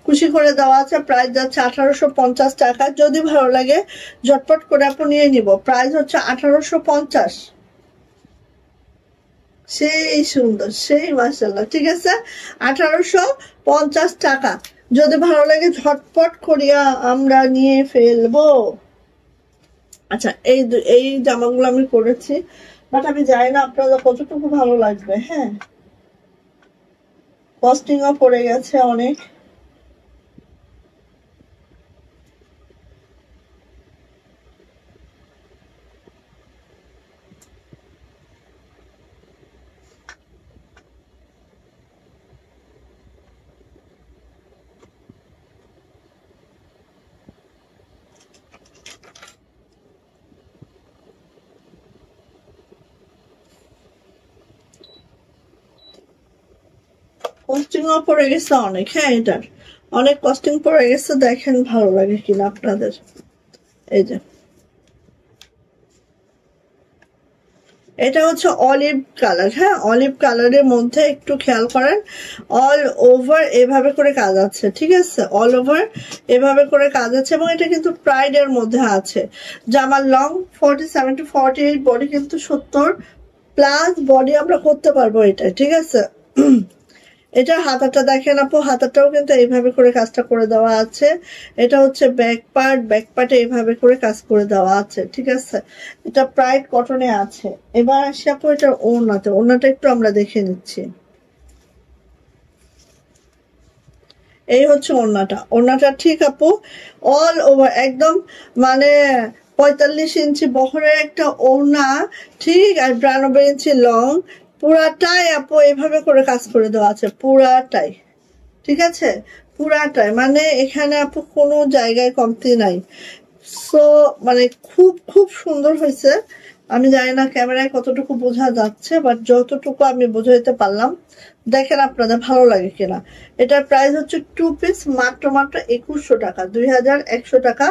খুশি করে দেওয়া আছে প্রাইস যাচ্ছে 1850 টাকা যদি ভালো লাগে ঝটপট করে আপু নিয়ে নিব প্রাইস হচ্ছে 1850 সেই সুন্দর সেই মাশাআল্লাহ ঠিক আছে 1850 টাকা যদি ভালো লাগে ঝটপট করিয়া আমরা নিয়ে ফেলবো আচ্ছা এই জামাগুলো আমি করেছি বাট আমি জানি না আপনাদের কতটুকু ভালো লাগবে হ্যাঁ কস্টিংও পড়ে গেছে অনেক কস্টিংও পড়ে গেছে অনেক হ্যাঁ এটার অনেক কস্টিং পড়ে গেছে দেখেন ভালো লাগে কিনা আপনাদের এই যে এটা হচ্ছে অলিভ কালার হ্যাঁ অলিভ কালারের মধ্যে একটু খেয়াল করেন অল ওভার এভাবে করে কাজ আছে ঠিক আছে অল ওভার এভাবে করে কাজ আছে এবং এটা কিন্তু প্রাইডের মধ্যে আছে জামার লং 47 to 48 বডি কিন্তু 70 প্লাস বডি আমরা করতে পারবো এটা ঠিক আছে এটা হাতাটা দেখেন আপু হাতাটাও কিন্তু এইভাবে করে কাজটা করে দেওয়া আছে এটা হচ্ছে ব্যাক পার্টে এইভাবে করে কাজ করে দেওয়া আছে ঠিক আছে এটা প্রাইড কটনে আছে এবার আসি আপু এটা ওড়নাটা একটু আমরা দেখে নিচ্ছি এই হচ্ছে ওড়নাটা ঠিক আপু অল ওভার একদম মানে 45 ইঞ্চি বহরের একটা ওড়না ঠিক আর 92 ইঞ্চি লং পুরাটাই আপু এইভাবে করে কাজ করে দেওয়া আছে পুরাটাই ঠিক আছে পুরাটাই মানে এখানে আপু কোনো জায়গায় কমতি নাই সো মানে খুব সুন্দর হয়েছে আমি জানি না ক্যামেরায় কতটুকু বোঝা যাচ্ছে বাট যতটুকু আমি বোঝাইতে পারলাম দেখেন আপনাদের ভালো লাগে কিনা এটার প্রাইস হচ্ছে 2 পিস মাত্র 2100 টাকা 2100 টাকা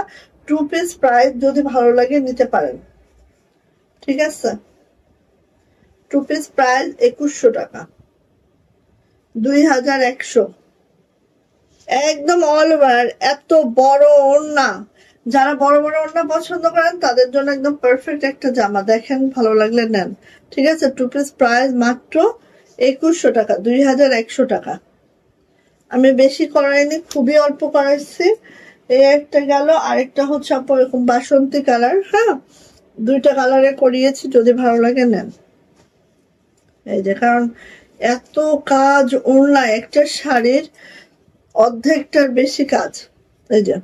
2 পিস প্রাইস যদি ভালো লাগে নিতে পারেন ঠিক আছে 2 পিস প্রাইস 2100 টাকা 2100 একদম অল ওভার এত বড় ওড়না যারা বড় ওড়না পছন্দ করেন তাদের জন্য একদম পারফেক্ট একটা জামা দেখেন ভালো লাগলে নেন ঠিক আছে 2 পিস প্রাইস মাত্র 2100 টাকা 2100 টাকা আমি বেশি করাইনি খুবই অল্প করাইছি এই একটা গেল আরেকটা হচ্ছে আপু এরকম বাসন্তী কালার হ্যাঁ দুইটা কালারে করিয়েছি যদি ভালো লাগে নেন এই যে কারণ এত কাজ ওড়না একটা শাড়ির অর্ধেকটার বেশি কাজ এই যে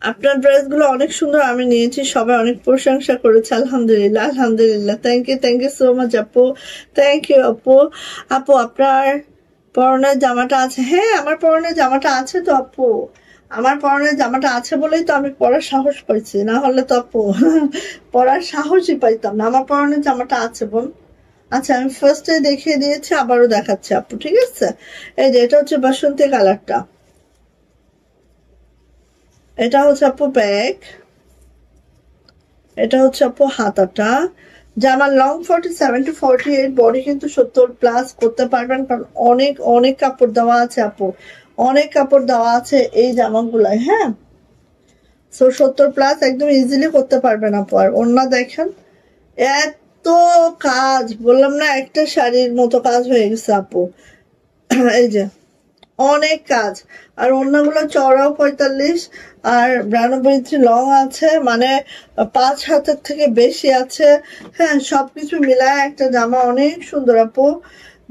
আপনার ড্রেসগুলো অনেক সুন্দর আমি নিয়েছি সবাই অনেক প্রশংসা করেছে আলহামদুলিল্লাহ থ্যাংক ইউ সো মাচ আপু থ্যাংক ইউ আপু আপনার পরনের জামাটা আছে হ্যাঁ আমার পরনের জামাটা আছে তো আপু আমার পরনের জামাটা আছে বলেই তো আমি পরার সাহস পাইছি, না হলে তো আপু পরার সাহসই পাইতাম না। আমার পরনের জামাটা আছে বোন। আচ্ছা আমি ফার্স্টে দেখিয়ে দিয়েছি, আবারও দেখাচ্ছি আপু, ঠিক আছে? এই যে এটা হচ্ছে বাসন্তী কালারটা, এটা হচ্ছে আপু ব্যাক, এটা হচ্ছে আপু হাতাটা। জামার লং 47 to 48, বডি কিন্তু 70+ করতে পারবেন, কারণ অনেক অনেক কাপড় দেওয়া আছে আপু, অনেক কাপড় দেওয়া আছে এই জামাগুলায়। হ্যাঁ, সো 70+ একদম ইজিলি করতে পারবেন আপু। আর ওড়না দেখেন, এত কাজ, বললাম না একটা শাড়ির মতো কাজ হয়ে গেছে আপু। এই যে অনেক কাজ। আর ওড়নাগুলো চওড়াও 45 আর 92 লং আছে, মানে 5 হাতের থেকে বেশি আছে। হ্যাঁ, সবকিছু মিলায় একটা জামা অনেক সুন্দর আপু,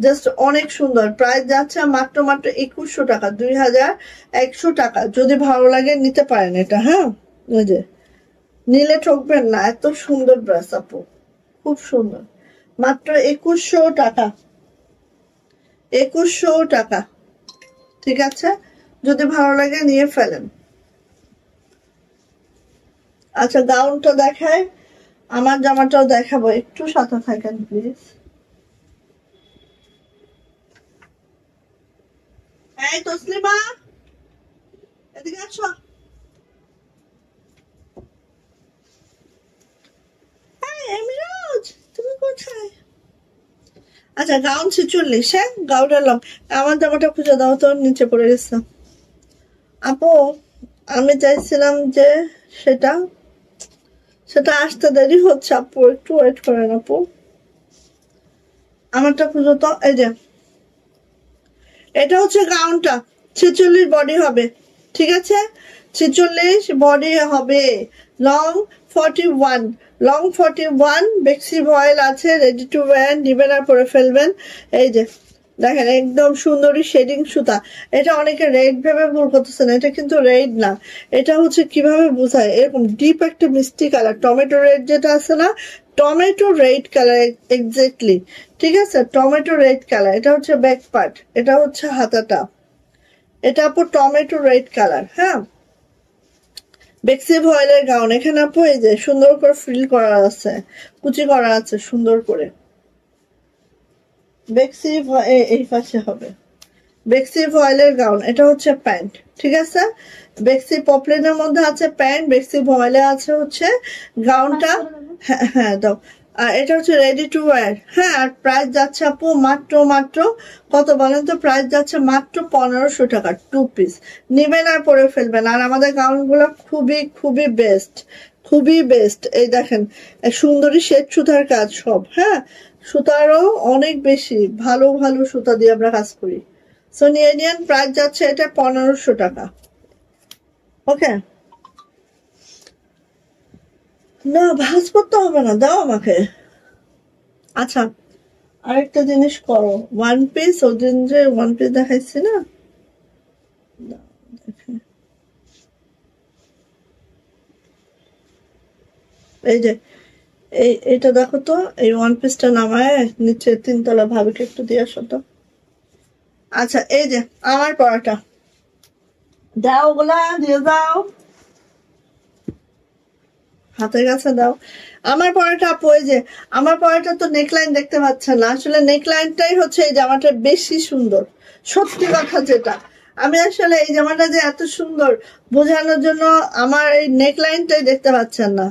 জাস্ট অনেক সুন্দর। প্রাইস যাচ্ছে মাত্র 2100 টাকা, 2100 টাকা। যদি ভালো লাগে নিতে পারেন এটা। হ্যাঁ, এই যে নিলে ঠকবেন না, এত সুন্দর ড্রেস আপু, খুব সুন্দর। মাত্র 2100 টাকা, 2100 টাকা। ঠিক আছে, যদি ভালো লাগে নিয়ে ফেলেন। আচ্ছা গাউনটা দেখায়, আমার জামাটাও দেখাবো, একটু সাথে থাকেন প্লিজ। এই তসলিমা, এদিকে আসো। এই এমিরাজ, তুমি কোথায়? আচ্ছা গাউন 46, হ্যাঁ গাউন এলাম। আমার জামাটা খুঁজে দাও তো, নিচে পড়ে গেছে আপু। আমি চাইছিলাম যে সেটা সেটা আসতে দেরি হচ্ছে আপু, একটু ওয়েট করেন আপু। আমারটা খুঁজো তো। এই যে এটা হচ্ছে গাউনটা, 46 বডি হবে, ঠিক আছে? 46 বডি হবে, লং 41, লং 41। বেক্সি ভয়েল আছে, রেডি টু ওয়্যার, নিবেন আর পরে ফেলবেন। এই যে দেখেন একদম সুন্দরী শেডিং সুতা। এটা অনেকে রেড ভেবে ভুল করতেছেন, এটা কিন্তু রেড না। এটা হচ্ছে কিভাবে বোঝায়, এরকম ডিপ একটা মিষ্টি কালার, টমেটো রেড যেটা আছে না, টমেটো রেড কালার এক্স্যাক্টলি, ঠিক আছে? Tomato red colour. এটা হচ্ছে ব্যাক পার্ট, এটা হচ্ছে হাতাটা, এটা আপু টমেটো রেড কালার। হ্যাঁ, বেক্সি ভয়েলের গাউন। এখানে আপু এই যে সুন্দর করে ফ্রিল করা আছে, কুচি করা আছে সুন্দর করে। বেক্সি এই পাশে হবে, বেক্সি ভয়েলের গাউন। এটা হচ্ছে প্যান্ট, ঠিক আছে? বেক্সি পপলিনের মধ্যে আছে প্যান্ট, বেক্সি ভয়েলে আছে হচ্ছে গাউনটা। হ্যাঁ হ্যাঁ দাও। আর এটা হচ্ছে রেডি টু ওয়্যার। হ্যাঁ, আর প্রাইস যাচ্ছে আপু মাত্র মাত্র কত বলেন তো? প্রাইস যাচ্ছে মাত্র 1500 টাকা, 2 পিস। নিবেন আর পরে ফেলবেন। আর আমাদের গাউনগুলো খুবই খুবই বেস্ট, খুবই বেস্ট। এই দেখেন সুন্দরী শেড সুতার কাজ সব। হ্যাঁ, সুতারও অনেক বেশি ভালো ভালো সুতা দিয়ে আমরা কাজ করি। সো নিয়ে নিন, প্রাইস যাচ্ছে এটা 1500 টাকা। ওকে, না ভাঁজ করতে হবে না, দাও আমাকে। আচ্ছা আরেকটা জিনিস করো, ওয়ান পিস, ওদিন যে ওয়ান পিস দেখাইছি না, এই যে এটা দেখো তো, এই ওয়ান পিসটা নামায় নিচে 3তলা ভাবিকে একটু দিয়ে আসো তো। আচ্ছা এই যে আমার পরাটা, দাও ওগুলা দিয়ে দাও, হাতের কাছে দাও। আমার পরাটা আপু, এই যে আমার পরাটা তো নেকলাইন দেখতে পাচ্ছেন না, আসলে নেকলাইনটাই হচ্ছে এই জামাটা বেশি সুন্দর। সত্যি কথা যেটা, আমি আসলে এই জামাটা যে এত সুন্দর বোঝানোর জন্য আমার এই নেকলাইনটাই দেখতে পাচ্ছেন না।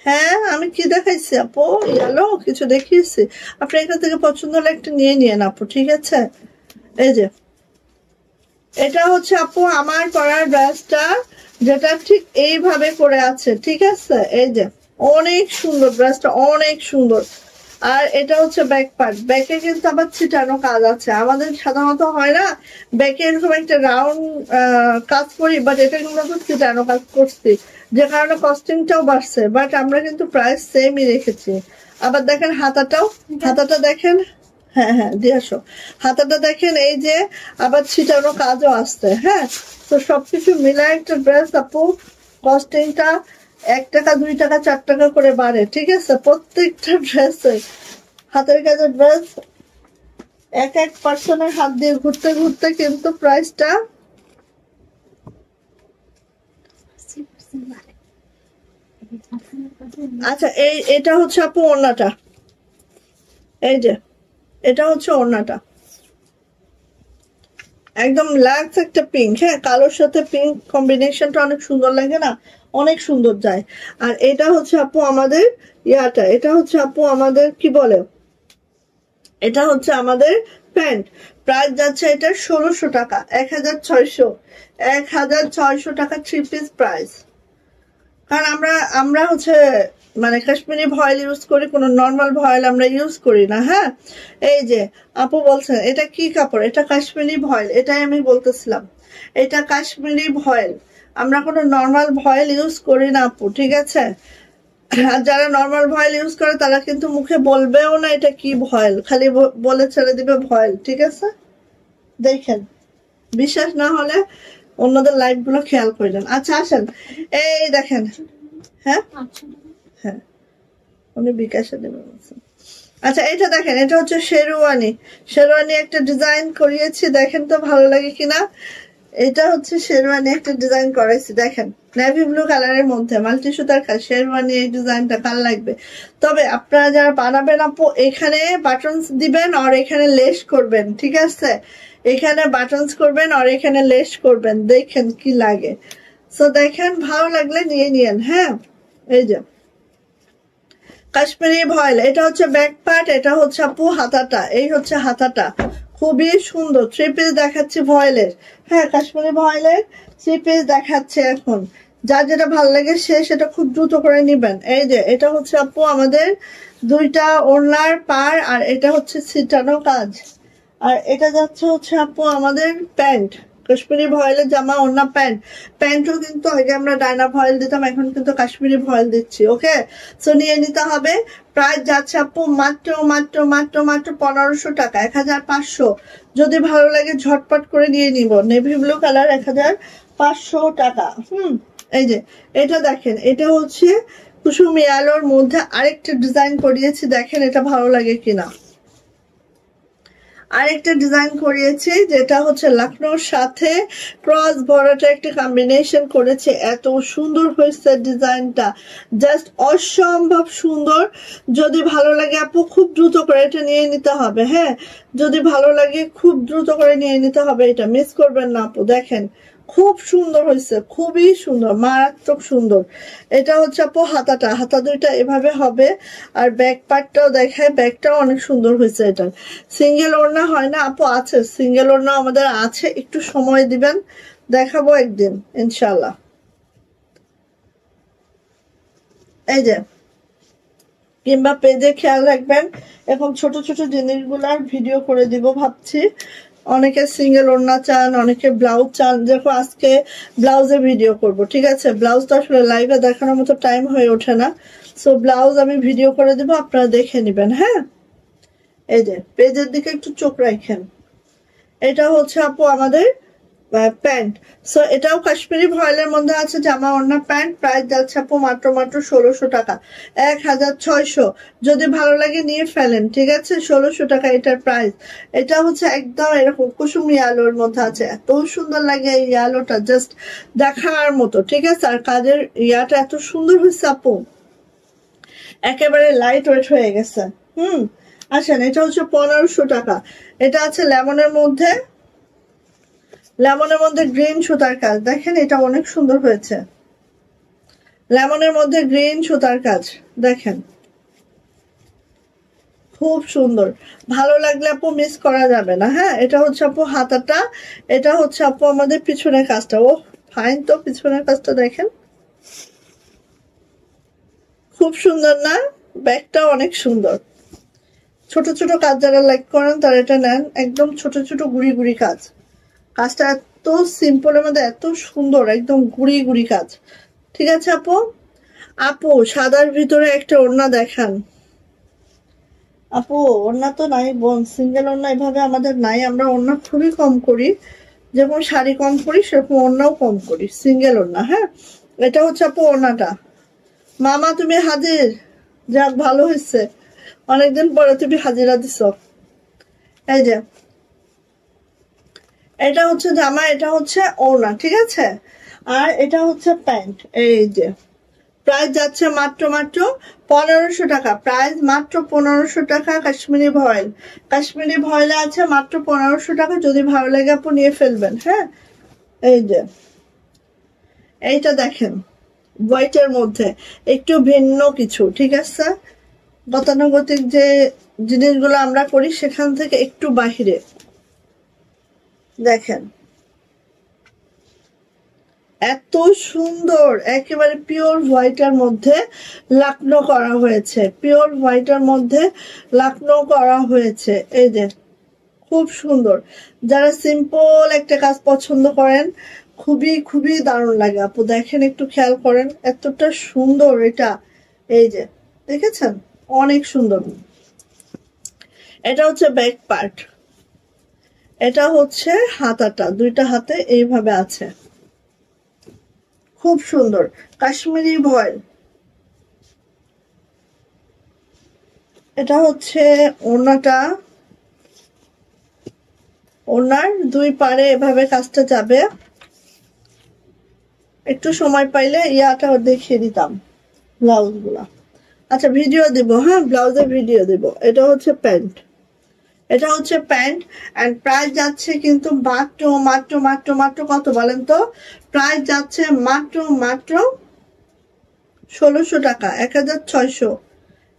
হ্যাঁ আমি কি দেখাইছি আপু? ইয়েলো কিছু দেখিয়েছি। আপনি এখান থেকে পছন্দ হলে একটা নিয়ে নিয়েন আপু, ঠিক আছে? এই যে এটা হচ্ছে আপু আমার পরার ড্রেসটা, যেটা ঠিক এইভাবে করে আছে, ঠিক আছে? এই যে অনেক সুন্দর ড্রেসটা, অনেক সুন্দর। আর এটা হচ্ছে ব্যাক পার্ট, ব্যাকে কিন্তু আবার ছিটানো কাজ আছে। আমাদের সাধারণত হয় না ব্যাকে এরকম একটা রাউন্ড কাজ করি, বাট এটা কিন্তু আমরা ছিটানো কাজ করছি, যে কারণে কস্টিংটাও বাড়ছে, বাট আমরা কিন্তু প্রাইস সেমই রেখেছি। আবার দেখেন হাতাটাও, হাতাটা দেখেন, হ্যাঁ হ্যাঁ দিয়ে আসো। হাতাটা দেখেন এই যে আবার ছিটানো কাজও আসছে। হ্যাঁ, তো সবকিছু মিলায় একটা ড্রেস আপু কস্টিংটা 1 টাকা 2 টাকা 4 টাকা করে বাড়ে, ঠিক আছে? প্রত্যেকটা ড্রেসে হাতের কাজের ড্রেস এক এক পার্সনের হাত দিয়ে ঘুরতে ঘুরতে কিন্তু প্রাইসটা আচ্ছা এটা হচ্ছে আপু ওড়নাটা, এই যে এটা হচ্ছে ওড়নাটা, একদম লাক্স একটা পিঙ্ক। হ্যাঁ, কালোর সাথে পিঙ্ক কম্বিনেশনটা অনেক সুন্দর লাগে না, অনেক সুন্দর যায়। আর এটা হচ্ছে আপু আমাদের ইয়াটা, এটা হচ্ছে আপু আমাদের কি বলে, এটা হচ্ছে আমাদের প্যান্ট। প্রাইস যাচ্ছে এটা 1600 টাকা, 1600 টাকা 3 পিস প্রাইস। কারণ আমরা হচ্ছে মানে কাশ্মীরি ভয়েল ইউজ করি, কোনো নর্মাল ভয়েল আমরা ইউজ করি না। হ্যাঁ, এই যে আপু বলছেন এটা কি কাপড়, এটা কাশ্মীরি ভয়েল, এটাই আমি বলতেছিলাম, এটা কাশ্মীরি ভয়েল, আমরা কোনো নর্মাল ভয়েল ইউজ করি না আপু, ঠিক আছে? আর যারা নর্মাল ভয়েল ইউজ করে তারা কিন্তু মুখে বলবেও না এটা কি ভয়েল, খালি বলে ছেড়ে দিবে ভয়েল, ঠিক আছে? দেখেন, বিশ্বাস না হলে অন্যদের লাইভ গুলো খেয়াল করলেন। আচ্ছা আসেন, এই দেখেন। হ্যাঁ হ্যাঁ, উনি বিকাশে দেবেন। আচ্ছা এটা দেখেন, এটা হচ্ছে শেরওয়ানি, শেরওয়ানি একটা ডিজাইন করিয়েছি, দেখেন তো ভালো লাগে কিনা। এটা হচ্ছে শেরওয়ানি একটা ডিজাইন করেছি, দেখেন নেভি ব্লু কালারের মধ্যে মাল্টি সুতার কাজ, শেরওয়ানি এই ডিজাইনটা ভালো লাগবে। তবে আপনারা যারা বানাবেন আপু, এখানে বাটনস দিবেন আর এখানে লেস করবেন, ঠিক আছে? এখানে বাটনস করবেন আর এখানে লেস করবেন, দেখেন কি লাগে। সো দেখেন, ভালো লাগলে নিয়ে নিয়েন। হ্যাঁ, এই যে কাশ্মীরি ভয়েল, এটা হচ্ছে ব্যাক পার্ট, এটা হচ্ছে আপু হাতাটা, এই হচ্ছে হাতাটা, খুবই সুন্দর। 3 পিস দেখাচ্ছি ভয়েলের। হ্যাঁ, কাশ্মীরি ভয়েলের 3 পিস দেখাচ্ছে এখন। যার যেটা ভালো লাগে সে সেটা খুব দ্রুত করে নিবেন। এই যে এটা হচ্ছে আপু আমাদের দুইটা ওড়নার পার, আর এটা হচ্ছে ছিটানো কাজ, আর এটা যাচ্ছে হচ্ছে আপু আমাদের প্যান্ট, কাশ্মীরি ভয়েলের জামা, ওড়না, প্যান্ট। প্যান্টও কিন্তু আগে আমরা ডায়না ভয়েল দিতাম, এখন কিন্তু কাশ্মীরি ভয়েল দিচ্ছি। ওকে, সো নিয়ে নিতে হবে। প্রাইস যাচ্ছে আপু মাত্র মাত্র মাত্র মাত্র 1500 টাকা, 1500। যদি ভালো লাগে ঝটপট করে নিয়ে নিব। নেভি ব্লু কালার, 1500 টাকা। এই যে এটা দেখেন, এটা হচ্ছে কুসুমি আলোর মধ্যে আরেকটা ডিজাইন করিয়েছি, দেখেন এটা ভালো লাগে কিনা। আরেকটা ডিজাইন করিয়েছি যেটা হচ্ছে লখনৌর সাথে ক্রস বর্ডারটা একটা কম্বিনেশন করেছে, এত সুন্দর হয়েছে ডিজাইনটা, জাস্ট অসম্ভব সুন্দর। যদি ভালো লাগে আপু খুব দ্রুত করে এটা নিয়ে নিতে হবে। হ্যাঁ, যদি ভালো লাগে খুব দ্রুত করে নিয়ে নিতে হবে, এটা মিস করবেন না আপু। দেখেন খুব সুন্দর হয়েছে, খুবই সুন্দর, মারাত্মক সুন্দর। এটা হচ্ছে আপু হাতাটা, হাতা দুইটা এভাবে হবে, আর ব্যাক পার্টটাও দেখায়, ব্যাকটাও অনেক সুন্দর হয়েছে। এটা সিঙ্গেল ওড়না হয় না আপু, আছে সিঙ্গেল ওড়না আমাদের আছে, একটু সময় দিবেন, দেখাবো একদিন ইনশাল্লাহ। এই যে কিংবা পেজে খেয়াল রাখবেন, এখন ছোট ছোট জিনিসগুলার ভিডিও করে দিব ভাবছি। অনেকে সিঙ্গেল ওড়না চান, অনেকে ব্লাউজ চান, দেখো আজকে ব্লাউজের ভিডিও করব, ঠিক আছে? ব্লাউজ তো আসলে লাইভে দেখানোর মতো টাইম হয়ে ওঠে না, সো ব্লাউজ আমি ভিডিও করে দিব, আপনারা দেখে নেবেন। হ্যাঁ, এই যে পেজের দিকে একটু চোখ রাখেন। এটা হচ্ছে আপু আমাদের প্যান্ট, সো এটাও কাশ্মীরি ভয়েলের মধ্যে আছে, জামা ওড়না প্যান্ট। প্রাইস যাচ্ছে আপু মাত্র মাত্র 1600 টাকা, 1600। যদি ভালো লাগে নিয়ে ফেলেন, ঠিক আছে? 1600 টাকা এটার প্রাইস। এটা হচ্ছে একদম এরকম কুসুমি আলোর মধ্যে আছে, এত সুন্দর লাগে এই আলোটা, জাস্ট দেখার মতো, ঠিক আছে? আর কাজের ইয়াটা এত সুন্দর হয়েছে আপু, একেবারে লাইট ওয়েট হয়ে গেছে। আসেন, এটা হচ্ছে 1500 টাকা। এটা আছে লেমনের মধ্যে, লেমনের মধ্যে গ্রিন সুতার কাজ, দেখেন এটা অনেক সুন্দর হয়েছে, লেমনের মধ্যে গ্রিন সুতার কাজ, দেখেন খুব সুন্দর। ভালো লাগলে আপু মিস করা যাবে না। হ্যাঁ, এটা হচ্ছে আপু হাতাটা, এটা হচ্ছে আপু আমাদের পিছনের কাজটা। ও ফাইন তো, পিছনের কাজটা দেখেন খুব সুন্দর না? ব্যাগটাও অনেক সুন্দর। ছোট ছোট কাজ যারা লাইক করেন তারা এটা নেন, একদম ছোট ছোট গুড়ি গুড়ি কাজ, কাজটা এত সিম্পলের মধ্যে এত সুন্দর, একদম গুড়ি গুড়ি কাজ, ঠিক আছে আপু? আপু সাদার ভিতরে একটা ওড়না দেখান। আপু ওড়না তো নাই বোন, সিঙ্গেল ওড়না এভাবে আমাদের নাই, আমরা ওড়না খুবই কম করি, যেমন শাড়ি কম করি সেরকম ওড়নাও কম করি, সিঙ্গেল ওড়না। হ্যাঁ, এটা হচ্ছে আপু ওড়নাটা। মামা তুমি হাজির, যাক ভালো হয়েছে, অনেকদিন পরে তুমি হাজিরা দিছ। এই যে এটা হচ্ছে জামা, এটা হচ্ছে ওড়না, ঠিক আছে? আর এটা হচ্ছে প্যান্ট, এই যে প্রাইস যাচ্ছে মাত্র 1500 টাকা, প্রাইস মাত্র 1500 টাকা। কাশ্মীরি ভয়েল, কাশ্মীরি ভয়েলে আছে মাত্র 1500 টাকা। যদি ভালো লাগে আপু নিয়ে ফেলবেন। হ্যাঁ, এই যে এইটা দেখেন হোয়াইটের মধ্যে একটু ভিন্ন কিছু, ঠিক আছে? গতানুগতিক যে জিনিসগুলো আমরা করি সেখান থেকে একটু বাহিরে। দেখেন এত সুন্দর, একেবারে পিওর হোয়াইটের মধ্যে লাকনো করা হয়েছে, পিওর হোয়াইটের মধ্যে লাকনো করা হয়েছে। এই যে খুব সুন্দর। যারা সিম্পল একটা কাজ পছন্দ করেন খুবই খুবই দারুণ লাগে আপু। দেখেন একটু খেয়াল করেন, এতটা সুন্দর এটা। এই যে দেখেছেন, অনেক সুন্দর। এটা হচ্ছে ব্যাক পার্ট, এটা হচ্ছে হাতাটা, দুইটা হাতে এইভাবে আছে, খুব সুন্দর। কাশ্মীরি ভয়েল, এটা হচ্ছে ওড়নাটা, ওড়নার দুই পারে এভাবে কাজটা যাবে। একটু সময় পাইলে ইয়াটা দেখিয়ে দিতাম ব্লাউজ গুলা। আচ্ছা ভিডিও দিব, হ্যাঁ ব্লাউজের ভিডিও দিব। এটা হচ্ছে প্যান্ট, এটা হচ্ছে প্যান্ট। এন্ড প্রাইস যাচ্ছে কিন্তু মাত্র মাত্র মাত্র মাত্র কত বলেন তো? প্রাইস যাচ্ছে মাত্র মাত্র 1600 টাকা, 1600,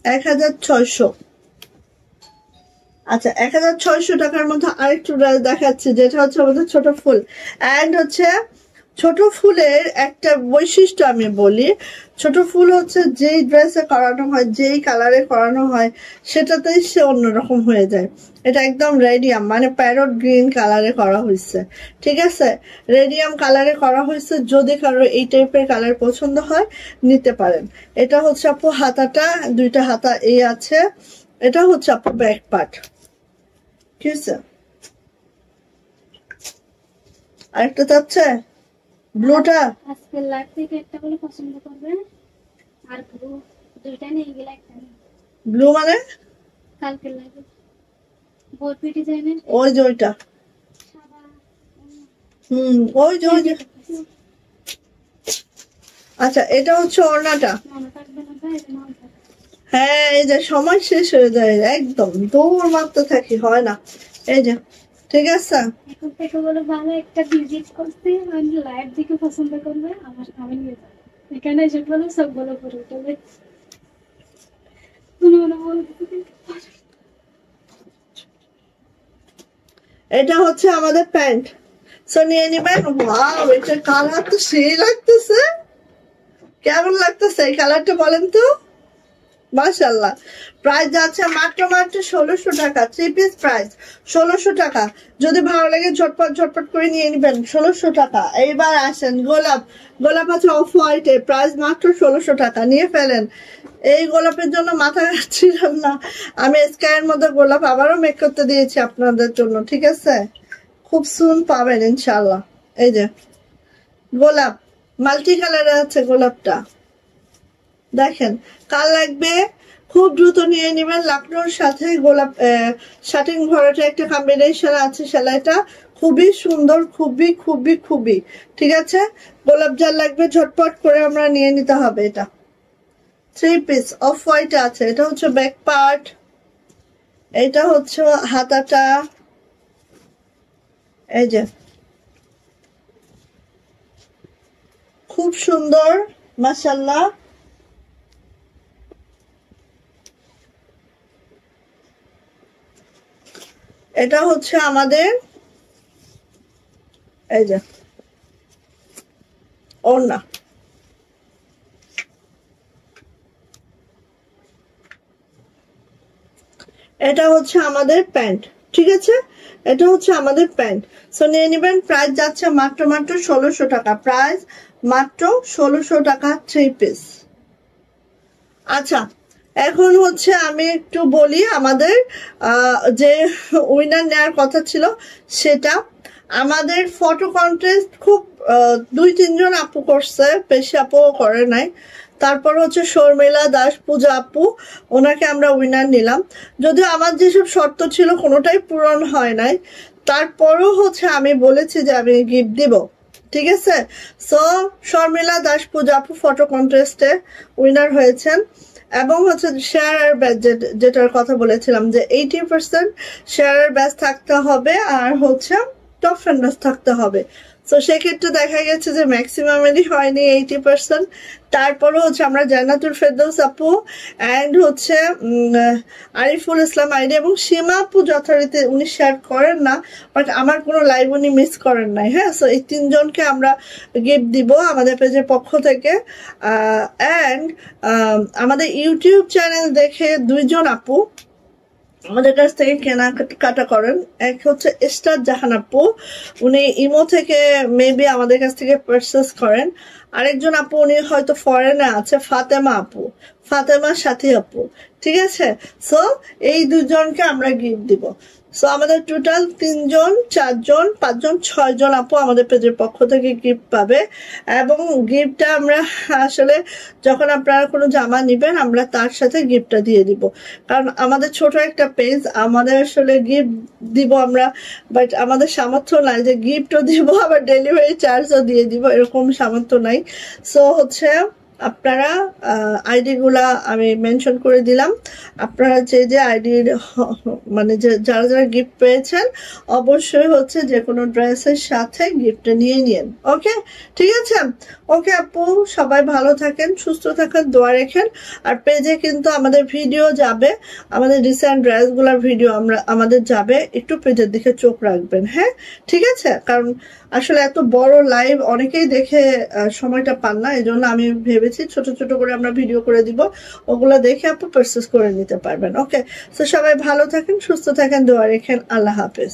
1600। আচ্ছা 1600 টাকার মধ্যে আরেকটু ড্রেস দেখাচ্ছি, যেটা হচ্ছে আমাদের ছোট ফুল। এন্ড হচ্ছে ছোট ফুলের একটা বৈশিষ্ট্য আমি বলি, ছোট ফুল হচ্ছে যেই ড্রেসে করানো হয়, যেই কালারে করানো হয় সেটাতেই সে অন্যরকম হয়ে যায়। এটা একদম রেডিয়াম, মানে প্যারট গ্রিন কালারে করা হয়েছে, ঠিক আছে? রেডিয়াম কালারে করা হয়েছে। যদি কারো এই টাইপের কালার পছন্দ হয় নিতে পারেন। এটা হচ্ছে আপু হাতাটা, দুইটা হাতা এই আছে। এটা হচ্ছে আপু ব্যাক পার্ট, ঠিক আছে? আরেকটা চাচ্ছে ব্লুটা, আজকে লাইভ থেকে একটা বলে পছন্দ করবে, আর ব্লু দুইটা নিয়ে গেলে একটা নেই। ব্লু মানে কালকে লাইভে বোরপি ডিজাইনের ওই যে ওইটা, সাদা ওই যে ওই যে। আচ্ছা এটা হচ্ছে ওড়নাটা। মনে থাকবে না ভাই, এটা মনে থাকবে। হ্যাঁ এই যে সময় শেষ হয়ে যায়, একদম দৌড় মারতে থাকি, হয় না। এই যে ঠিক আছে, এখন থেকে বলে ভালো একটা ভিজিট করতে, মানে লাইভ দেখে পছন্দ করবে, আমি নিয়ে যাবো এখানে এসে বলে সবগুলো পরে উঠবে। এটা হচ্ছে আমাদের প্যান্ট, সো নিয়ে নিবেন। ওয়াও এটা কালার তো সেই লাগতেছে, কেমন লাগতেছে এই কালারটা বলেন তো? মাশাআল্লাহ। প্রাইস যাচ্ছে মাত্র মাত্র 1600 টাকা, 3 পিস প্রাইস 1600 টাকা। যদি ভালো লাগে ঝটপট ঝটপট করে নিয়ে নেবেন, 1600 টাকা। এইবার আসেন গোলাপ, গোলাপ আছে অফ হোয়াইটে, প্রাইস মাত্র 1600 টাকা, নিয়ে ফেলেন। এই গোলাপের জন্য মাথা ছিলাম না আমি, স্কাইয়ের মধ্যে গোলাপ আবারও মেক করতে দিয়েছি আপনাদের জন্য, ঠিক আছে? খুব সুন পাবেন ইনশাআল্লাহ। এই যে গোলাপ মাল্টি কালারে আছে গোলাপটা, দেখেন কার লাগবে খুব দ্রুত নিয়ে নেবেন। লাকনোর সাথে গোলাপ শাটিং ভরাটা একটা কম্বিনেশন আছে, সেলাইটা খুবই সুন্দর, খুবই খুবই খুবই, ঠিক আছে? গোলাপ যার লাগবে ঝটপট করে আমরা নিয়ে নিতে হবে। এটা 3 পিস অফ হোয়াইট আছে। এটা হচ্ছে ব্যাক পার্ট, এটা হচ্ছে হাতাটা, এই যে খুব সুন্দর মাশাআল্লাহ। এটা হচ্ছে আমাদের এই যে ওড়না, এটা হচ্ছে আমাদের প্যান্ট, ঠিক আছে? এটা হচ্ছে আমাদের প্যান্ট। সো নিয়ে নেবেন। প্রাইস যাচ্ছে মাত্র মাত্র 1600 টাকা, প্রাইস মাত্র 1600 টাকা 3 পিস। আচ্ছা এখন হচ্ছে আমি একটু বলি আমাদের যে উইনার নেওয়ার কথা ছিল সেটা। আমাদের ফটো কন্টেস্ট খুব 2-3 জন আপু করছে, বেশি আপু করে নাই। তারপর হচ্ছে শর্মিলা দাস পূজা আপু, ওনাকে আমরা উইনার নিলাম। যদিও আমার যেসব শর্ত ছিল কোনোটাই পূরণ হয় নাই, তারপরও হচ্ছে আমি বলেছি যে আমি গিফট দিব, ঠিক আছে। সো শর্মিলা দাস পূজা আপু ফটো কন্টেস্টে উইনার হয়েছেন এবং হচ্ছে শেয়ারের ব্যাচ যেটার কথা বলেছিলাম যে 80% শেয়ারের ব্যাচ থাকতে হবে আর হচ্ছে টপ ফ্যান ব্যাচ থাকতে হবে। তো সেক্ষেত্রে দেখা গেছে যে ম্যাক্সিমামেরই হয়নি 80%। তারপরে হচ্ছে আমরা জান্নাতুল ফেরদৌস আপু অ্যান্ড হচ্ছে আরিফুল ইসলাম আইডি এবং সীমা আপু যথারীতি উনি শেয়ার করেন না, বাট আমার কোনো লাইভ উনি মিস করেন নাই। হ্যাঁ, সো এই 3 জনকে আমরা গিফট দিব আমাদের পেজের পক্ষ থেকে। অ্যান্ড আমাদের ইউটিউব চ্যানেল দেখে 2 জন আপু আমাদের কাছ থেকে কেনাকাটা করেন। এক হচ্ছে স্টার জাহান আপু, উনি ইমো থেকে মেবি আমাদের কাছ থেকে পারচেস করেন। আরেকজন আপু উনি হয়তো ফরেনে আছে, ফাতেমা আপু, ফাতেমার সাথী আপু। ঠিক আছে, সো এই 2 জনকে আমরা গিফট দিব। সো আমাদের টোটাল 3 জন 4 জন 5 জন 6 জন আপু আমাদের পেজের পক্ষ থেকে গিফট পাবে। এবং গিফটটা আমরা আসলে যখন আপনারা কোনো জামা নিবেন আমরা তার সাথে গিফটটা দিয়ে দিব, কারণ আমাদের ছোট একটা পেজ, আমাদের আসলে গিফট দিব আমরা, বাট আমাদের সামর্থ্য নাই যে গিফটও দিব আবার ডেলিভারি চার্জও দিয়ে দিব, এরকম সামর্থ্য নাই। সো হচ্ছে আপনারা আইডি গুলা আমি মেনশন করে দিলাম, আপনারা যে আইডির মানে যারা যারা গিফট পেয়েছেন অবশ্যই হচ্ছে যে কোনো ড্রেসের সাথে গিফটটা নিয়ে নিন। ওকে, ঠিক আছে। ওকে আপু, সবাই ভালো থাকেন, সুস্থ থাকেন, দোয়া রাখেন। আর পেজে কিন্তু আমাদের ভিডিও যাবে, আমাদের রিসেন্ট ড্রেসগুলোর ভিডিও আমাদের যাবে, একটু পেজের দিকে চোখ রাখবেন। হ্যাঁ, ঠিক আছে, কারণ আসলে এত বড় লাইভ অনেকেই দেখে সময়টা পান না, এই জন্য আমি ভেবেছি ছোট ছোট করে আমরা ভিডিও করে দিব, ওগুলো দেখে আপু পারচেস করে নিতে পারবেন। ওকে, তো সবাই ভালো থাকেন, সুস্থ থাকেন, দোয়া রাখেন। আল্লাহ হাফেজ।